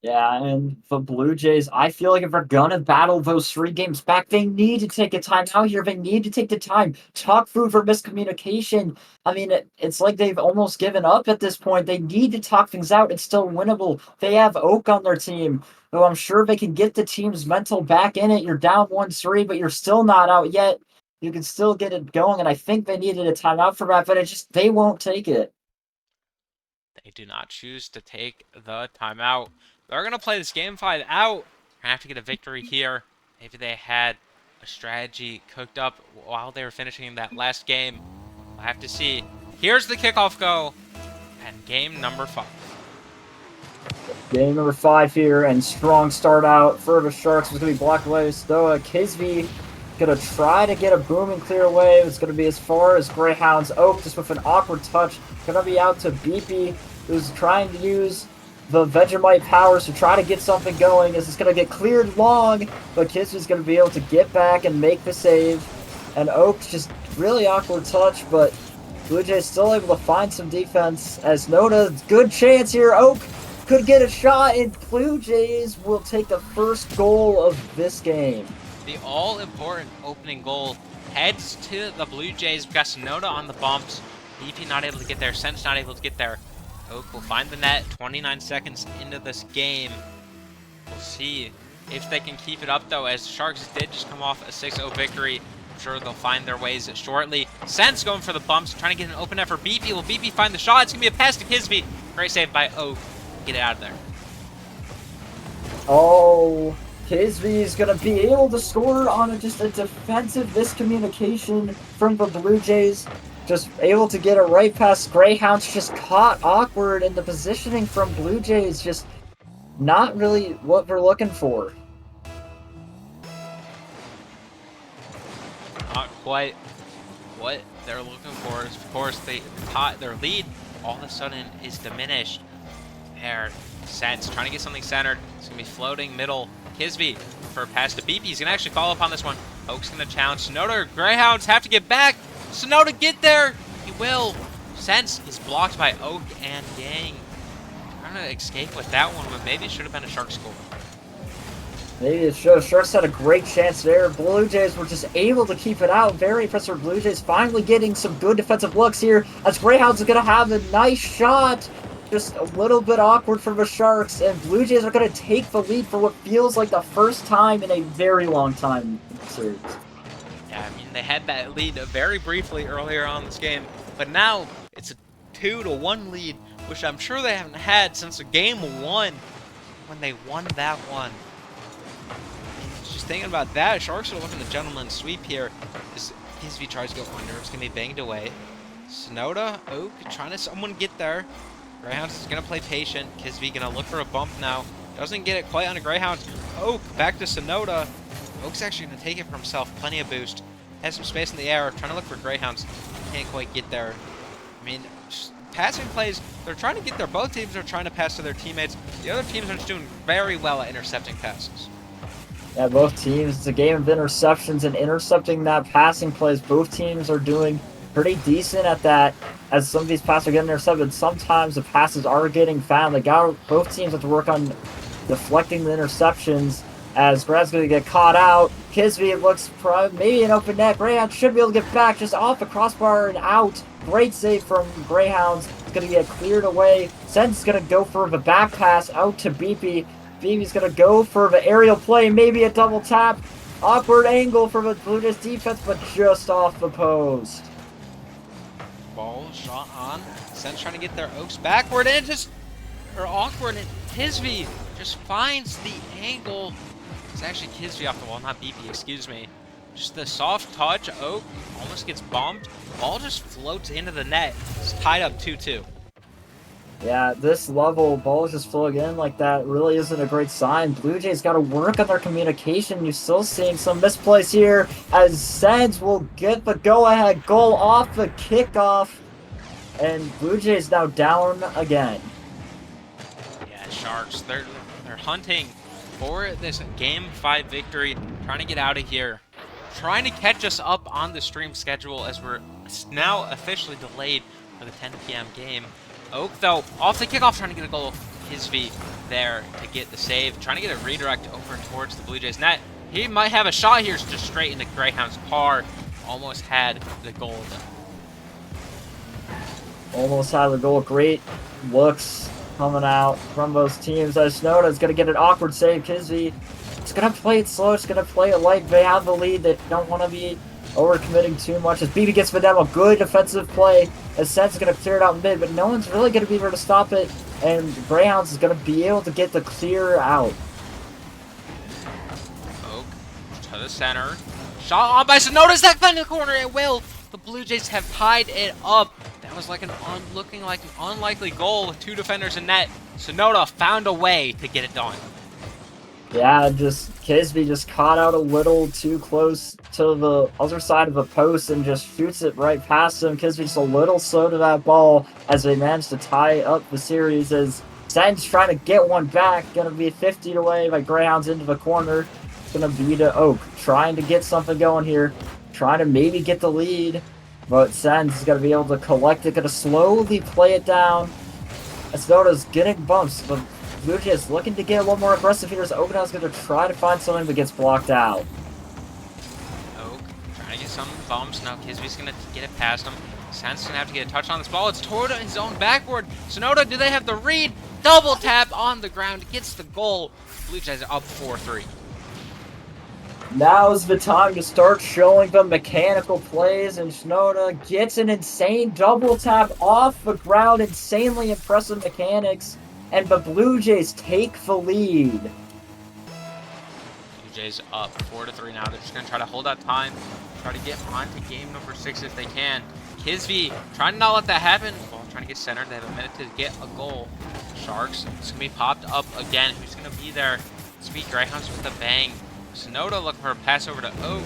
Yeah, and the Blue Jays, I feel like if they're gonna battle those 3 games back, they need to take a time out here. They need to take the time. Talk through for miscommunication. I mean, it's like they've almost given up at this point. They need to talk things out. It's still winnable. They have Oak on their team, so I'm sure they can get the team's mental back in it. You're down 1-3, but you're still not out yet. You can still get it going, and I think they needed a timeout for that, but they won't take it. They do not choose to take the timeout. They're going to play this Game 5 out. They're going to have to get a victory here. Maybe they had a strategy cooked up while they were finishing that last game. We'll have to see. Here's the kickoff go. And game number 5. Game number 5 here, and strong start out for the Sharks was going to be blocked away. Stoa Kisby going to try to get a boom and clear away. It's going to be as far as Greyhounds. Oak just with an awkward touch. Going to be out to BP, who's trying to use the Vegemite powers to try to get something going, as it's going to get cleared long, but Kisby's going to be able to get back and make the save. And Oak's just really awkward touch, but Blue Jays still able to find some defense, as Noda, good chance here. Oak could get a shot, and Blue Jays will take the first goal of this game. The all-important opening goal heads to the Blue Jays. We've got Sonoda on the bumps. BP not able to get there. Sense not able to get there. Oak will find the net 29 seconds into this game. We'll see if they can keep it up, though, as Sharks did just come off a 6-0 victory. I'm sure they'll find their ways shortly. Sense going for the bumps, trying to get an open net for BP. Will BP find the shot? It's going to be a pass to Kisby. Great save by Oak. Get it out of there. Oh, Kisby is going to be able to score on just a defensive miscommunication from the Blue Jays. Just able to get it right past Greyhounds, just caught awkward, and the positioning from Blue Jays just not really what we're looking for. Not quite what they're looking for. Is, of course, their lead all of a sudden is diminished. There, Sense trying to get something centered. It's going to be floating middle. Kisby for a pass to BP. He's going to actually follow up on this one. Oak's going to challenge Sonoda. Greyhounds have to get back. Sonoda, get there. He will. Sense is blocked by Oak and Gang. Trying to escape with that one, but maybe it should have been a Shark score. Maybe it should. Sharks had a great chance there. Blue Jays were just able to keep it out. Very impressive. Blue Jays finally getting some good defensive looks here as Greyhounds are going to have a nice shot. Just a little bit awkward for the Sharks, and Blue Jays are going to take the lead for what feels like the first time in a very long time in the series. Yeah, I mean, they had that lead very briefly earlier on this game, but now it's a 2-1 lead, which I'm sure they haven't had since game 1 when they won that one. Just thinking about that, Sharks are looking to gentleman sweep here. As Kisby tries to go under, it's going to be banged away. Sonoda, Oak, trying to someone get there. Greyhounds is going to play patient. Kisby going to look for a bump now. Doesn't get it quite on a Greyhound. Oak back to Sonoda. Oak's actually going to take it for himself. Plenty of boost. Has some space in the air. Trying to look for Greyhounds. Can't quite get there. I mean, passing plays, they're trying to get there. Both teams are trying to pass to their teammates. The other teams are just doing very well at intercepting passes. Yeah, both teams. It's a game of interceptions and intercepting that passing plays. Both teams are doing pretty decent at that. As some of these passes are getting intercepted, sometimes the passes are getting found. Both teams have to work on deflecting the interceptions. As Brad's going to get caught out, Kisby looks maybe an open net. Greyhounds should be able to get back just off the crossbar and out. Great save from Greyhounds. It's going to get cleared away. Sense is going to go for the back pass out to BP. BP's going to go for the aerial play, maybe a double tap. Awkward angle for the Blue Jays defense, but just off the post. Ball shot on. Sense trying to get their Oaks backward and awkward, and Kisby just finds the angle. It's actually Kisby off the wall, not BP, excuse me. Just the soft touch. Oak almost gets bumped. Ball just floats into the net. It's tied up 2-2. Yeah, this level, balls just flowing in like that really isn't a great sign. Blue Jays got to work on their communication. You're still seeing some misplays here as Sens will get the go-ahead goal off the kickoff. And Blue Jays now down again. Yeah, Sharks, they're hunting for this Game 5 victory, trying to get out of here. Trying to catch us up on the stream schedule as we're now officially delayed for the 10 p.m. game. Oak, though, off the kickoff, trying to get a goal. Kisby there to get the save. Trying to get a redirect over towards the Blue Jays net. He might have a shot here, just straight into Greyhound's par. Almost had the goal, though. Almost had the goal. Great looks coming out from both teams. As Sonoda's going to get an awkward save. Kisby, it's going to play it slow. It's going to play it light. They have the lead. They don't want to be overcommitting too much. As BB gets the demo, good defensive play. As Sense is going to clear it out mid, but no one's really going to be able to stop it. And Greyhounds is going to be able to get the clear out. Oak to the center. Shot on by Sonoda's that in the corner. It will. The Blue Jays have tied it up. That was like looking like an unlikely goal with 2 defenders in net. Sonoda found a way to get it done. Yeah, just Kisby just caught out a little too close to the other side of the post and just shoots it right past him. Kisby just a little slow to that ball as they managed to tie up the series as Sen's trying to get one back. Going to be 50 away by Greyhounds into the corner. It's going to be to Oak. Trying to get something going here. Trying to maybe get the lead. But Sens is going to be able to collect it. Going to slowly play it down. Sonoda's getting bumps, but Blue Jays looking to get a little more aggressive here as Oaknow's going to try to find something but gets blocked out. Oak trying to get some bumps. Now Kisby's going to get it past him. Sen's going to have to get a touch on this ball. It's toward his own backward. Sonoda, do they have the read? Double tap on the ground. Gets the goal. Blue Jays are up 4-3. Now's the time to start showing them mechanical plays, and Sonoda gets an insane double tap off the ground. Insanely impressive mechanics. And the Blue Jays take the lead. Blue Jays up 4-3 now. They're just going to try to hold that time. Try to get on to game number 6 if they can. Kisby trying to not let that happen. Ball trying to get centered. They have a minute to get a goal. Sharks, it's going to be popped up again. Who's going to be there? It's going to be Greyhounds with a bang. Sonoda looking for a pass over to Oak.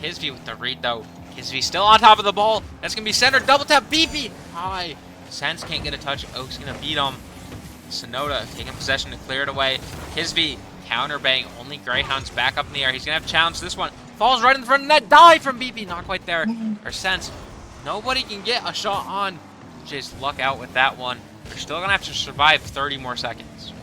Kisby with the read, though. Kisby still on top of the ball. That's going to be centered. Double tap. BP. High. Sense can't get a touch. Oak's going to beat him. Sonoda taking possession to clear it away. Kisby counter bang. Only Greyhound's back up in the air. He's going to have to challenge this one. Falls right in the front of the net. Die from BP. Not quite there. Or Sense. Nobody can get a shot on. Just luck out with that one. They're still going to have to survive 30 more seconds.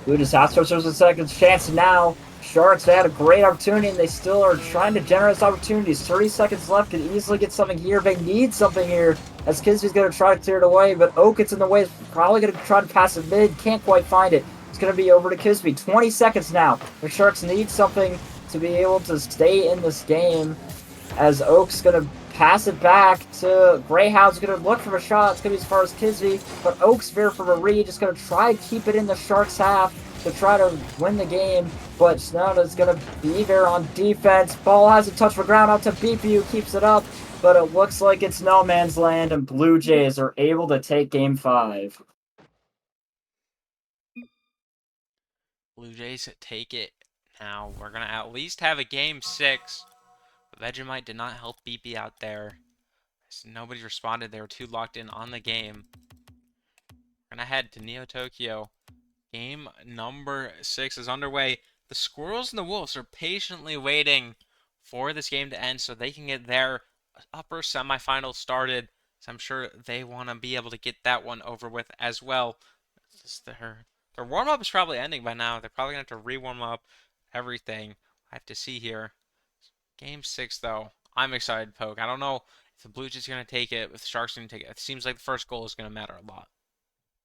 Blue Jays have to a second chance now. Sharks, they had a great opportunity, and they still are trying to generate opportunities. 30 seconds left, could easily get something here. They need something here, as Kisby's going to try to clear it away, but Oak gets in the way. Probably going to try to pass it mid. Can't quite find it. It's going to be over to Kisby. 20 seconds now. The Sharks need something to be able to stay in this game, as Oak's going to pass it back to Greyhound's going to look for a shot. It's going to be as far as Kisby, but Oak's there for a read. Just going to try to keep it in the Sharks' half to try to win the game, but Sonoda's going to be there on defense. Ball hasn't touched the ground, out to BP, who keeps it up, but it looks like it's no man's land, and Blue Jays are able to take Game 5. Blue Jays take it. Now, we're going to at least have a Game 6. Vegemite did not help BP out there. Nobody responded. They were too locked in on the game. We're going to head to Neo Tokyo. Game number 6 is underway. The Squirrels and the Wolves are patiently waiting for this game to end so they can get their upper semifinal started. So I'm sure they want to be able to get that one over with as well. Their warm-up is probably ending by now. They're probably going to have to re-warm up everything. I have to see here. Game 6, though. I'm excited, Poke. I don't know if the Blue Jays are going to take it, if the Sharks are going to take it. It seems like the first goal is going to matter a lot.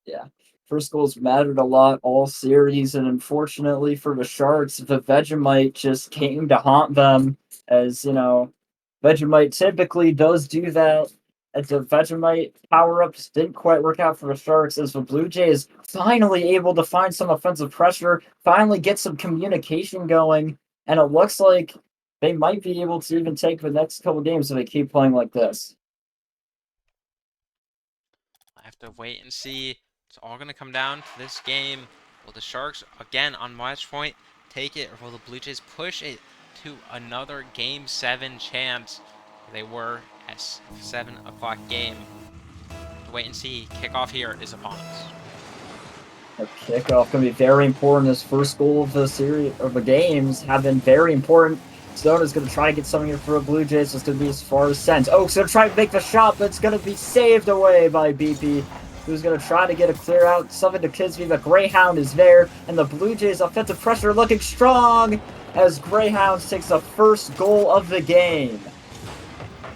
Yeah. First goals mattered a lot all series, and unfortunately for the Sharks, the Vegemite just came to haunt them. As, you know, Vegemite typically does do that. As the Vegemite power-ups didn't quite work out for the Sharks, as the Blue Jays finally able to find some offensive pressure, finally get some communication going, and it looks like they might be able to even take the next couple games if they keep playing like this. I have to wait and see. It's all going to come down to this game. Will the Sharks, again, on match point, take it, or will the Blue Jays push it to another Game 7 chance? They were at 7 o'clock game. Wait and see. Kickoff here is upon us. The kickoff going to be very important. This first goal of the series, of the games, have been very important. Sonoda's going to try to get something here for the Blue Jays. It's going to be as far as Sense. Oak's going to try to make the shot, but it's going to be saved away by BP, who's going to try to get a clear out. Something to Kisby, but Greyhound is there, and the Blue Jays' offensive pressure looking strong as Greyhounds takes the first goal of the game.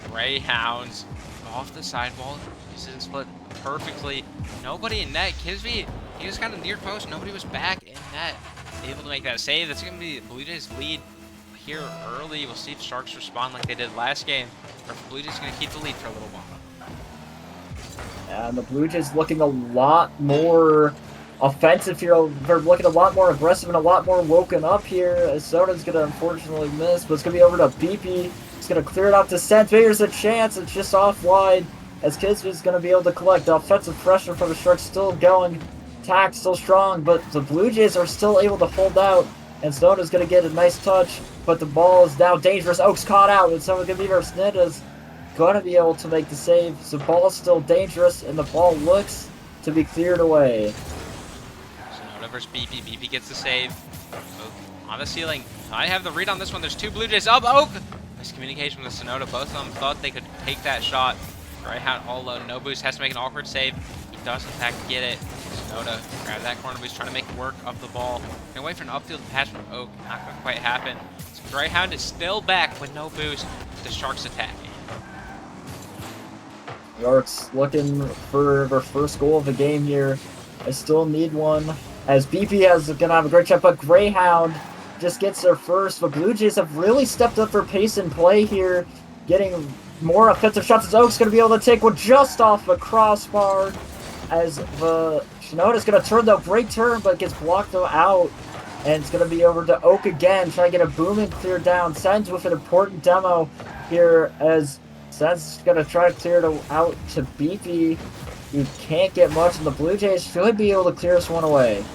Greyhounds off the sidewall. Uses split perfectly. Nobody in net. Kisby, he was kind of near post. Nobody was back in net. Able to make that save. That's going to be the Blue Jays' lead here early. We'll see if Sharks respond like they did last game, or if the Blue Jays going to keep the lead for a little while. And the Blue Jays looking a lot more offensive here. They're looking a lot more aggressive and a lot more woken up here. As Soda's going to unfortunately miss, but it's going to be over to BP. It's going to clear it out to Sense. There's a chance. It's just off wide, as Kisby's going to be able to collect. The offensive pressure for the Sharks still going. Attack still strong, but the Blue Jays are still able to hold out. And Soda's going to get a nice touch, but the ball is now dangerous. Oak's caught out, and someone's going to be there. Snida's going to be able to make the save. So the ball is still dangerous, and the ball looks to be cleared away. Sonoda versus BP. BP gets the save. Oak on the ceiling. I have the read on this one. There's two Blue Jays up. Oak! Miscommunication with Sonoda. Both of them thought they could take that shot. Greyhound all alone. No boost. Has to make an awkward save. He does, in fact, get it. Sonoda grabbed that corner, but he's trying to make work of the ball. Gonna wait for an upfield pass from Oak. Not gonna quite happen. So Greyhound is still back with no boost. The Sharks attacking. Sharks looking for their first goal of the game here. I still need one, as BP is gonna have a great shot, but Greyhound just gets their first. The Blue Jays have really stepped up their pace and play here, getting more offensive shots, as Oak's gonna be able to take one just off the crossbar, as the Sonoda's going to turn, though. Great turn, but gets blocked out. And it's going to be over to Oak again, trying to get a booming clear down. Sense with an important demo here, as Sense is going to try to clear it out to BP. He can't get much, and the Blue Jays should be able to clear this one away.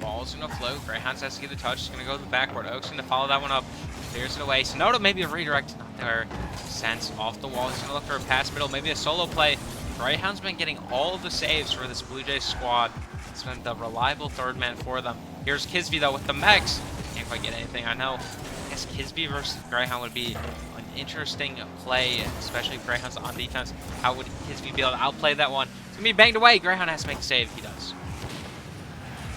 Ball's going to float. Greyhounds has to get a touch. It's going to go to the backboard. Oak's going to follow that one up. Clears it away. Sonoda maybe a redirect. Not there. Sense off the wall. He's going to look for a pass middle. Maybe a solo play. Greyhound's been getting all of the saves for this Blue Jays squad. It's been the reliable third man for them. Here's Kisby, though, with the mechs. Can't quite get anything. I know. I guess Kisby versus Greyhound would be an interesting play, especially if Greyhound's on defense. How would Kisby be able to outplay that one? It's going to be banged away. Greyhound has to make a save. He does.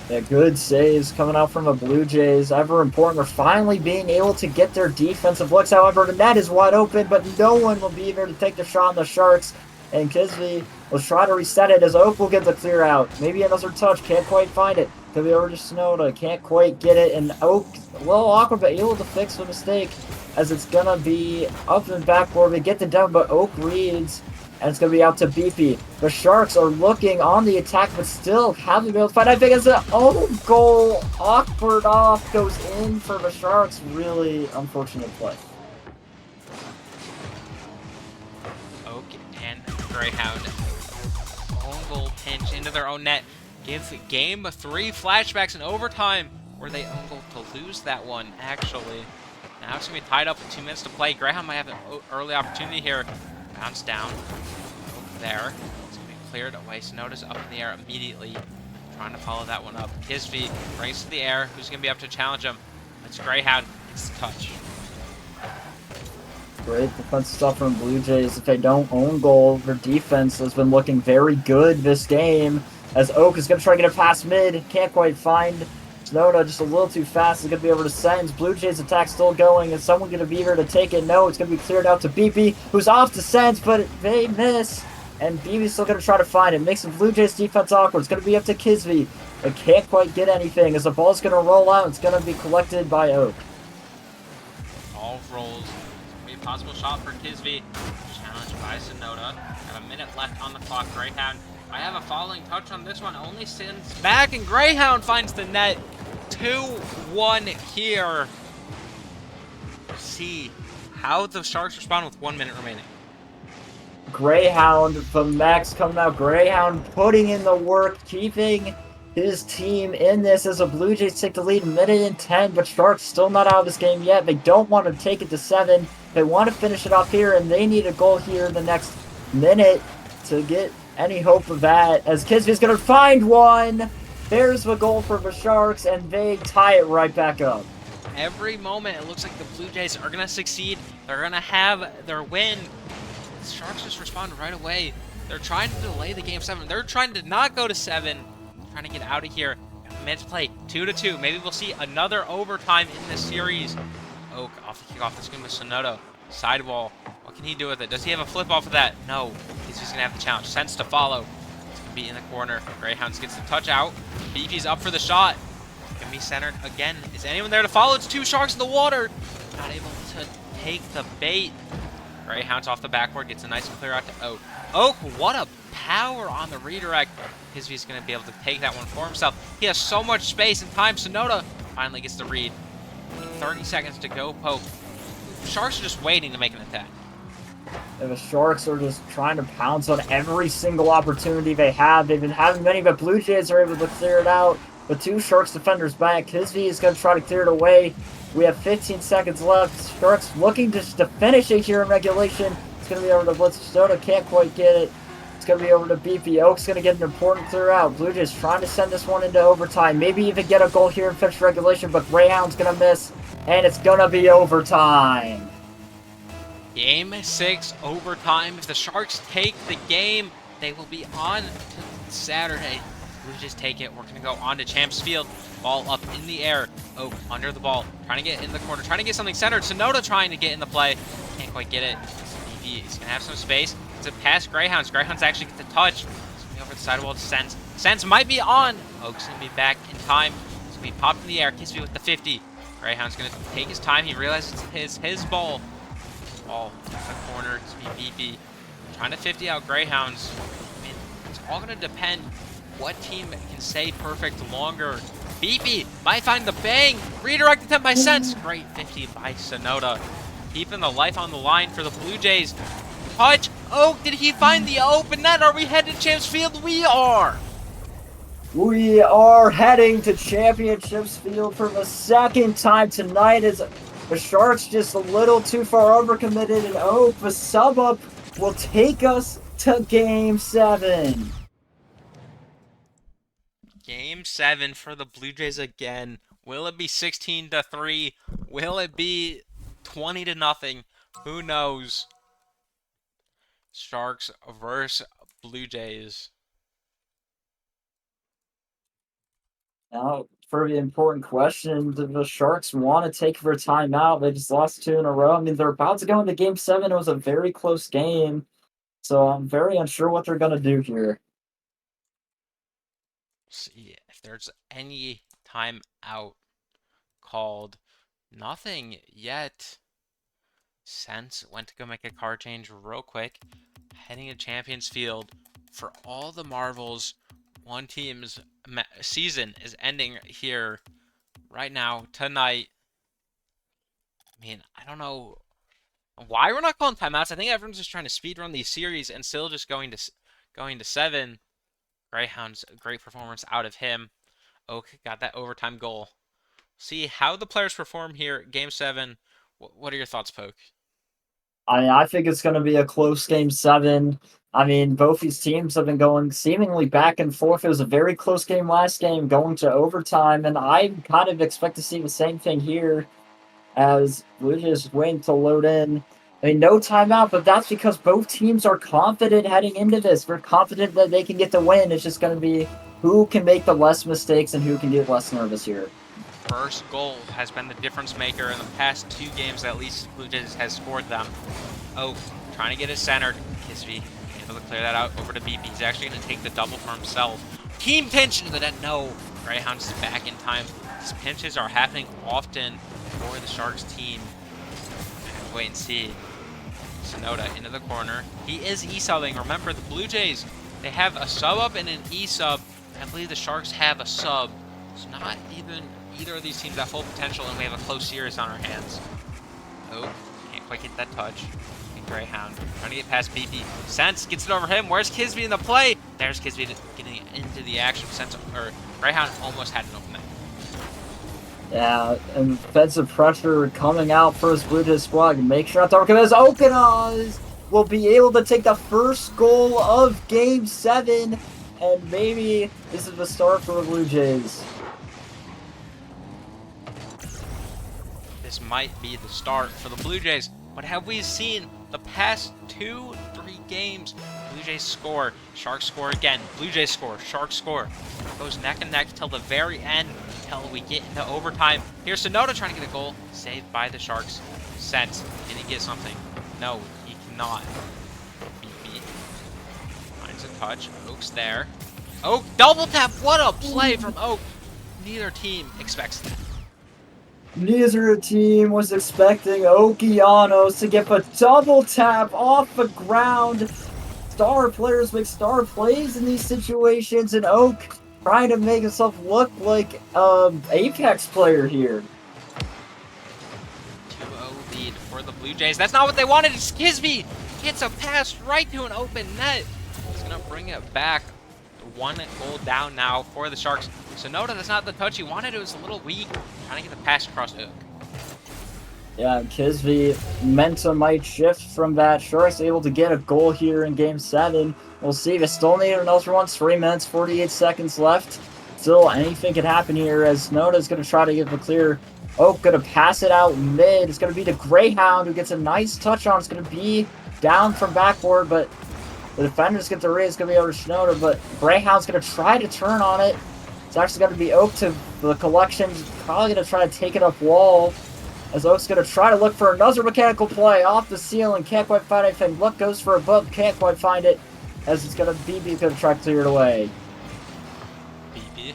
Yeah, good saves coming out from the Blue Jays. Ever important. They're finally being able to get their defensive looks. However, the net is wide open, but no one will be there to take the shot on the Sharks. And Kisby will try to reset it as Oak will get the clear out. Maybe another touch. Can't quite find it. Could be over to Sonoda. Can't quite get it. And Oak, a little awkward, but able to fix the mistake as it's going to be up in the backboard. They get the down, but Oak reads. And it's going to be out to BP. The Sharks are looking on the attack, but still haven't been able to find. I think it's an own goal. Awkward off goes in for the Sharks. Really unfortunate play. Oak and Greyhound. Own goal pinch into their own net. Give game 3 flashbacks in overtime where they own goal to lose that one, actually. Now it's going to be tied up with 2 minutes to play. Greyhound might have an early opportunity here. Bounce down. Over there. It's going to be cleared away. Sonoda's up in the air immediately. Trying to follow that one up. Kisby brings to the air. Who's going to be up to challenge him? It's Greyhound. It's the touch. Great defensive stuff from Blue Jays. If they don't own goal, their defense has been looking very good this game. As Oak is going to try to get it past mid. Can't quite find Sonoda, just a little too fast. It's going to be over to Sens. Blue Jays attack still going. Is someone going to be here to take it? No, it's going to be cleared out to BP, who's off to Sens, but they miss. And BB's still going to try to find it. Makes the Blue Jays defense awkward. It's going to be up to Kisby. But can't quite get anything. As the ball's going to roll out, it's going to be collected by Oak. All rolls. It's going to be a possible shot for Kisby. Challenged by Sonoda. Got a minute left on the clock. Greyhound. I have a following touch on this one. Only sends back, and Greyhound finds the net. 2-1 here. See how the Sharks respond with 1 minute remaining. Greyhound from Max coming out. Greyhound putting in the work, keeping his team in this as the Blue Jays take the lead, minute and 10, but Sharks still not out of this game yet. They don't want to take it to 7. They want to finish it off here, and they need a goal here in the next minute to get any hope of that, as Kisby's going to find one. There's the goal for the Sharks, and they tie it right back up. Every moment, it looks like the Blue Jays are going to succeed. They're going to have their win. The Sharks just respond right away. They're trying to delay the game 7. They're trying to not go to 7. Trying to get out of here. Minutes play, 2-2. Maybe we'll see another overtime in this series. Oak off the kickoff. This game with Sonoda. Sidewall. What can he do with it? Does he have a flip off of that? No. He's just going to have the challenge. Sense to follow. It's going to be in the corner. Greyhounds gets the touch out. BP's up for the shot. Going to be centered again. Is anyone there to follow? It's 2 Sharks in the water. Not able to take the bait. Greyhounds off the backboard. Gets a nice clear out to Oak. Oak, what a power on the redirect. Kisby's going to be able to take that one for himself. He has so much space and time. Sonoda finally gets the read. 30 seconds to go poke. Sharks are just waiting to make an attack. And the Sharks are just trying to pounce on every single opportunity they have. They've been having many, but Blue Jays are able to clear it out. The 2 Sharks defenders back. Kisby is going to try to clear it away. We have 15 seconds left. Sharks looking just to finish it here in regulation. It's going to be over to Blitz. Sonoda can't quite get it. It's going to be over to BP. Oak's going to get an important clear out. Blue Jays trying to send this one into overtime. Maybe even get a goal here in finish regulation, but Greyhound's going to miss. And it's going to be overtime. Game 6 overtime. If the Sharks take the game, they will be on to Saturday. Blue Jays take it. We're going to go on to Champs Field. Ball up in the air. Oak under the ball. Trying to get in the corner. Trying to get something centered. Sonoda trying to get in the play. Can't quite get it. He's going to have some space. It's a pass Greyhounds. Greyhounds actually get the touch. It's going to be over the sidewall to Sens. Sens might be on. Oak's going to be back in time. It's going to be popped in the air. Kisby with the 50. Greyhound's going to take his time. He realizes it's his ball. Ball in the corner to be BP. Trying to 50 out Greyhounds. I mean, it's all going to depend what team can stay perfect longer. BP might find the bang. Redirect attempt by Sens. Great 50 by Sonoda. Keeping the life on the line for the Blue Jays. Touch. Oh, did he find the open net? Are we headed to Champs Field? We are. We are heading to Championships Field for the second time tonight as The Sharks just a little too far overcommitted, and oh, the sub up will take us to Game 7. Game 7 for the Blue Jays again. Will it be 16-3? Will it be 20-0? Who knows? Sharks versus Blue Jays. Now, for the important question, do the Sharks want to take their timeout? They just lost 2 in a row. I mean, they're about to go into Game 7. It was a very close game, so I'm very unsure what they're going to do here. See if there's any timeout called. Nothing yet. Sense went to go make a card change real quick. Heading to Champions Field for all the marvels. One team's season is ending here right now, tonight. I mean, I don't know why we're not calling timeouts. I think everyone's just trying to speed run these series and still just going to 7. Greyhound's great performance out of him. Oak got that overtime goal. See how the players perform here, Game 7. What are your thoughts, Poke? I think it's going to be a close Game 7. I mean, both these teams have been going seemingly back and forth. It was a very close game last game, going to overtime, and I kind of expect to see the same thing here as Blue Jays waiting to load in. I mean, no timeout, but that's because both teams are confident heading into this. They're confident that they can get the win. It's just going to be who can make the less mistakes and who can get less nervous here. First goal has been the difference maker in the past 2 games. At least Blue Jays has scored them. Oh, trying to get it centered. Kisby able to clear that out over to BP. He's actually going to take the double for himself. Team pinch into the net. No, Greyhounds is back in time. These pinches are happening often for the Sharks team. Wait and see. Sonoda into the corner. He is e-subbing. Remember, the Blue Jays, they have a sub up and an e-sub. I believe the Sharks have a sub. It's not even either of these teams at full potential, and we have a close series on our hands. Oh, can't quite get that touch. And Greyhound trying to get past BP. Sense gets it over him. Where's Kisby in the play? There's Kisby getting into the action. Greyhound almost had an open net. Yeah, and defensive pressure coming out for his Blue Jays squad. Make sure not to overcome as Okanaz will be able to take the first goal of Game 7, and maybe this is the start for the Blue Jays. This might be the start for the Blue Jays, but have we seen the past 2-3 games? Blue Jays score, Sharks score again, Blue Jays score, Sharks score. It goes neck and neck till the very end, till we get into overtime. Here's Sonoda trying to get a goal, saved by the Sharks. Sense, can he get something? No, he cannot. BP finds a touch, Oak's there. Oak, double tap, what a play from Oak. Neither team expects that. Neither team was expecting Okeanos to get a double tap off the ground. Star players make star plays in these situations, and Oak trying to make himself look like an Apex player here. 2-0 lead for the Blue Jays. That's not what they wanted. It's Kisby gets a pass right to an open net. He's going to bring it back. 1 goal down now for the Sharks. Sonoda, that's not the touch he wanted. It was a little weak. Trying to get the pass across Oak. Yeah, Kisby momentum might shift from that. Sharks able to get a goal here in Game 7. We'll see. They still need another one. 3 minutes, 48 seconds left. Still, anything can happen here as Sonoda's going to try to get the clear. Oak going to pass it out mid. It's going to be the Greyhound who gets a nice touch on. It's going to be down from backboard, but the defenders get the read. It's going to be over to Sonoda, but Greyhound's going to try to turn on it. It's actually going to be Oak to the collection. Probably going to try to take it up wall. As Oak's going to try to look for another mechanical play off the ceiling. Can't quite find anything. Look goes for a bump. Can't quite find it. As it's going to BB going to try to clear it away. BB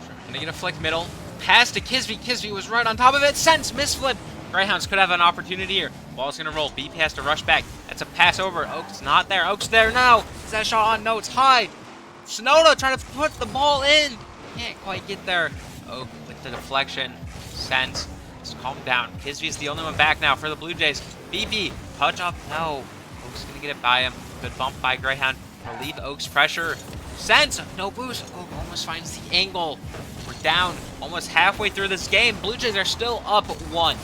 trying to get a flick middle. Pass to Kisby. Kisby was right on top of it. Sense misflip. Greyhounds could have an opportunity here. Ball's going to roll. BP has to rush back. That's a pass over. Oak's not there. Oak's there now. Is that shot on? No, it's high. Sonoda trying to put the ball in. Can't quite get there. Oak with the deflection. Sense. Just calm down. Kisby's the only one back now for the Blue Jays. BP. Touch up. No. Oak's going to get it by him. Good bump by Greyhound. Relieve Oak's pressure. Sense. No boost. Oak almost finds the angle. We're down almost halfway through this game. Blue Jays are still up 1.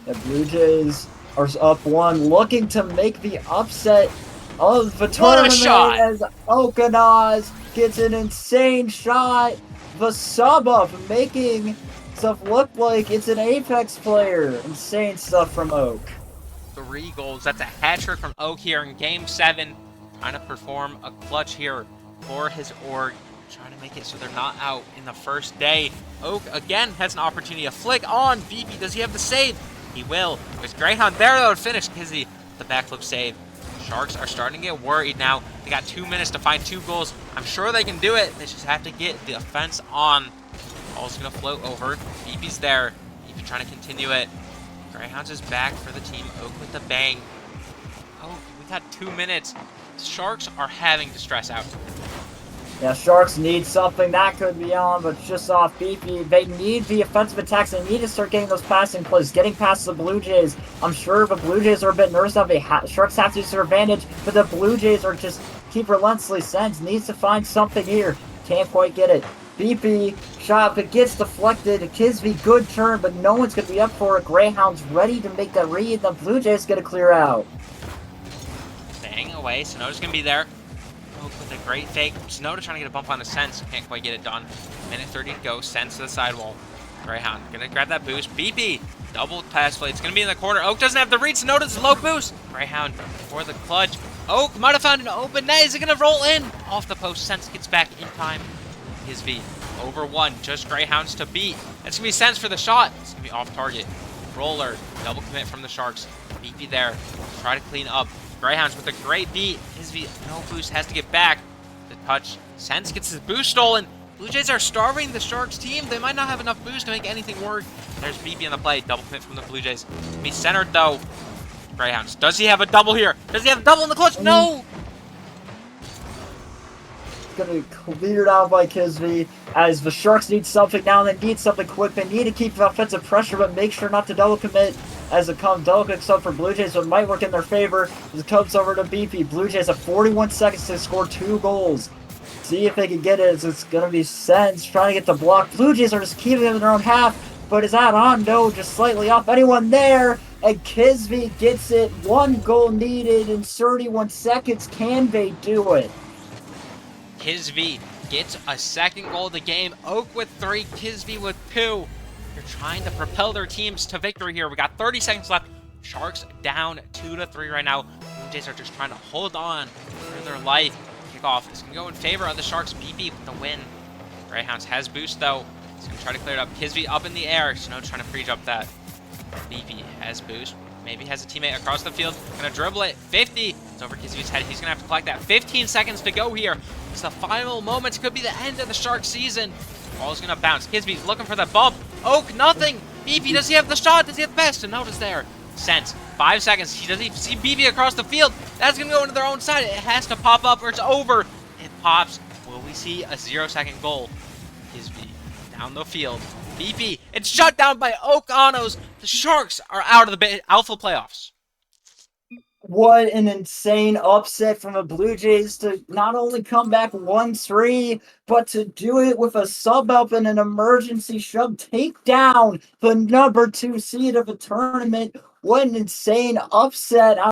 The Blue Jays are up one, looking to make the upset of the What a tournament shot! as Okanaz gets an insane shot. The sub up, making stuff look like it's an Apex player. Insane stuff from Oak. 3 goals. That's a hat trick from Oak here in Game 7. Trying to perform a clutch here for his org. Trying to make it so they're not out in the first day. Oak, again, has an opportunity. A flick on VP. Does he have the save? He will. There's Greyhound there, though, to finish. Kizzy, the backflip save. Sharks are starting to get worried now. They got 2 minutes to find 2 goals. I'm sure they can do it. They just have to get the offense on. Ball's going to float over. VP's there. VP trying to continue it. Greyhounds is back for the team. Oak with the bang. Oh, we got 2 minutes. Sharks are having to stress out. Yeah, Sharks need something that could be on, but just off BP. They need the offensive attacks. They need to start getting those passing plays, getting past the Blue Jays. I'm sure the Blue Jays are a bit nervous now. Sharks have to use their advantage, but the Blue Jays are just keep relentlessly sends. Needs to find something here. Can't quite get it. BP shot, but gets deflected. Kisby, good turn, but no one's going to be up for it. Greyhound's ready to make that read. The Blue Jays going to clear out. Bang away. Sonoda's going to be there. Oak with a great fake. Sonoda trying to get a bump on the Sense. Can't quite get it done. Minute 30 to go. Sense to the sidewall. Greyhound going to grab that boost. BP. Double pass play. It's going to be in the corner. Oak doesn't have the read. Sonoda's low boost. Greyhound for the clutch. Oak might have found an open net. Is it going to roll in? Off the post. Sense gets back in time. His V over 1. Just Greyhounds to beat. That's going to be Sense for the shot. It's going to be off target. Roller. Double commit from the Sharks. BP there. Try to clean up. Greyhounds with a great beat. His V, no boost, has to get back. The touch. Sense gets his boost stolen. Blue Jays are starving the Sharks team. They might not have enough boost to make anything work. There's BP on the play. Double commit from the Blue Jays. Be centered though. Greyhounds. Does he have a double here? Does he have a double in the clutch? No! Going to be cleared out by Kisby as the Sharks need something now. They need something quick. They need to keep the offensive pressure, but make sure not to double commit as it comes. Double commit up for Blue Jays, but might work in their favor as it comes over to BP. Blue Jays have 41 seconds to score 2 goals. See if they can get it as it's going to be Sense trying to get the block. Blue Jays are just keeping them in their own half, but is that on? No, just slightly off. Anyone there? And Kisby gets it. 1 goal needed in 31 seconds. Can they do it? Kisby gets a second goal of the game. Oak with 3, Kisby with 2. They're trying to propel their teams to victory here. We got 30 seconds left. Sharks down 2-3 right now. Blue Jays are just trying to hold on for their life. Kickoff is going to go in favor of the Sharks. BP with the win. Greyhounds has boost though. He's going to try to clear it up. Kisby up in the air. Snow trying to pre-jump that. BP has boost. Maybe has a teammate across the field. Gonna dribble it. 50. It's over Kisby's head. He's gonna have to collect that. 15 seconds to go here. It's the final moments. Could be the end of the Shark season. Ball's gonna bounce. Kisby's looking for the bump. Oak, nothing. BP, does he have the shot? Does he have the best? And notice there. Sense. 5 seconds. He doesn't even see BP across the field. That's gonna go into their own side. It has to pop up or it's over. It pops. Will we see a 0-second goal? Kisby down the field. BP, it's shut down by Okanos. The Sharks are out of the Alpha playoffs. What an insane upset from the Blue Jays to not only come back 1-3, but to do it with a sub up and an emergency shove, take down the number 2 seed of the tournament. What an insane upset.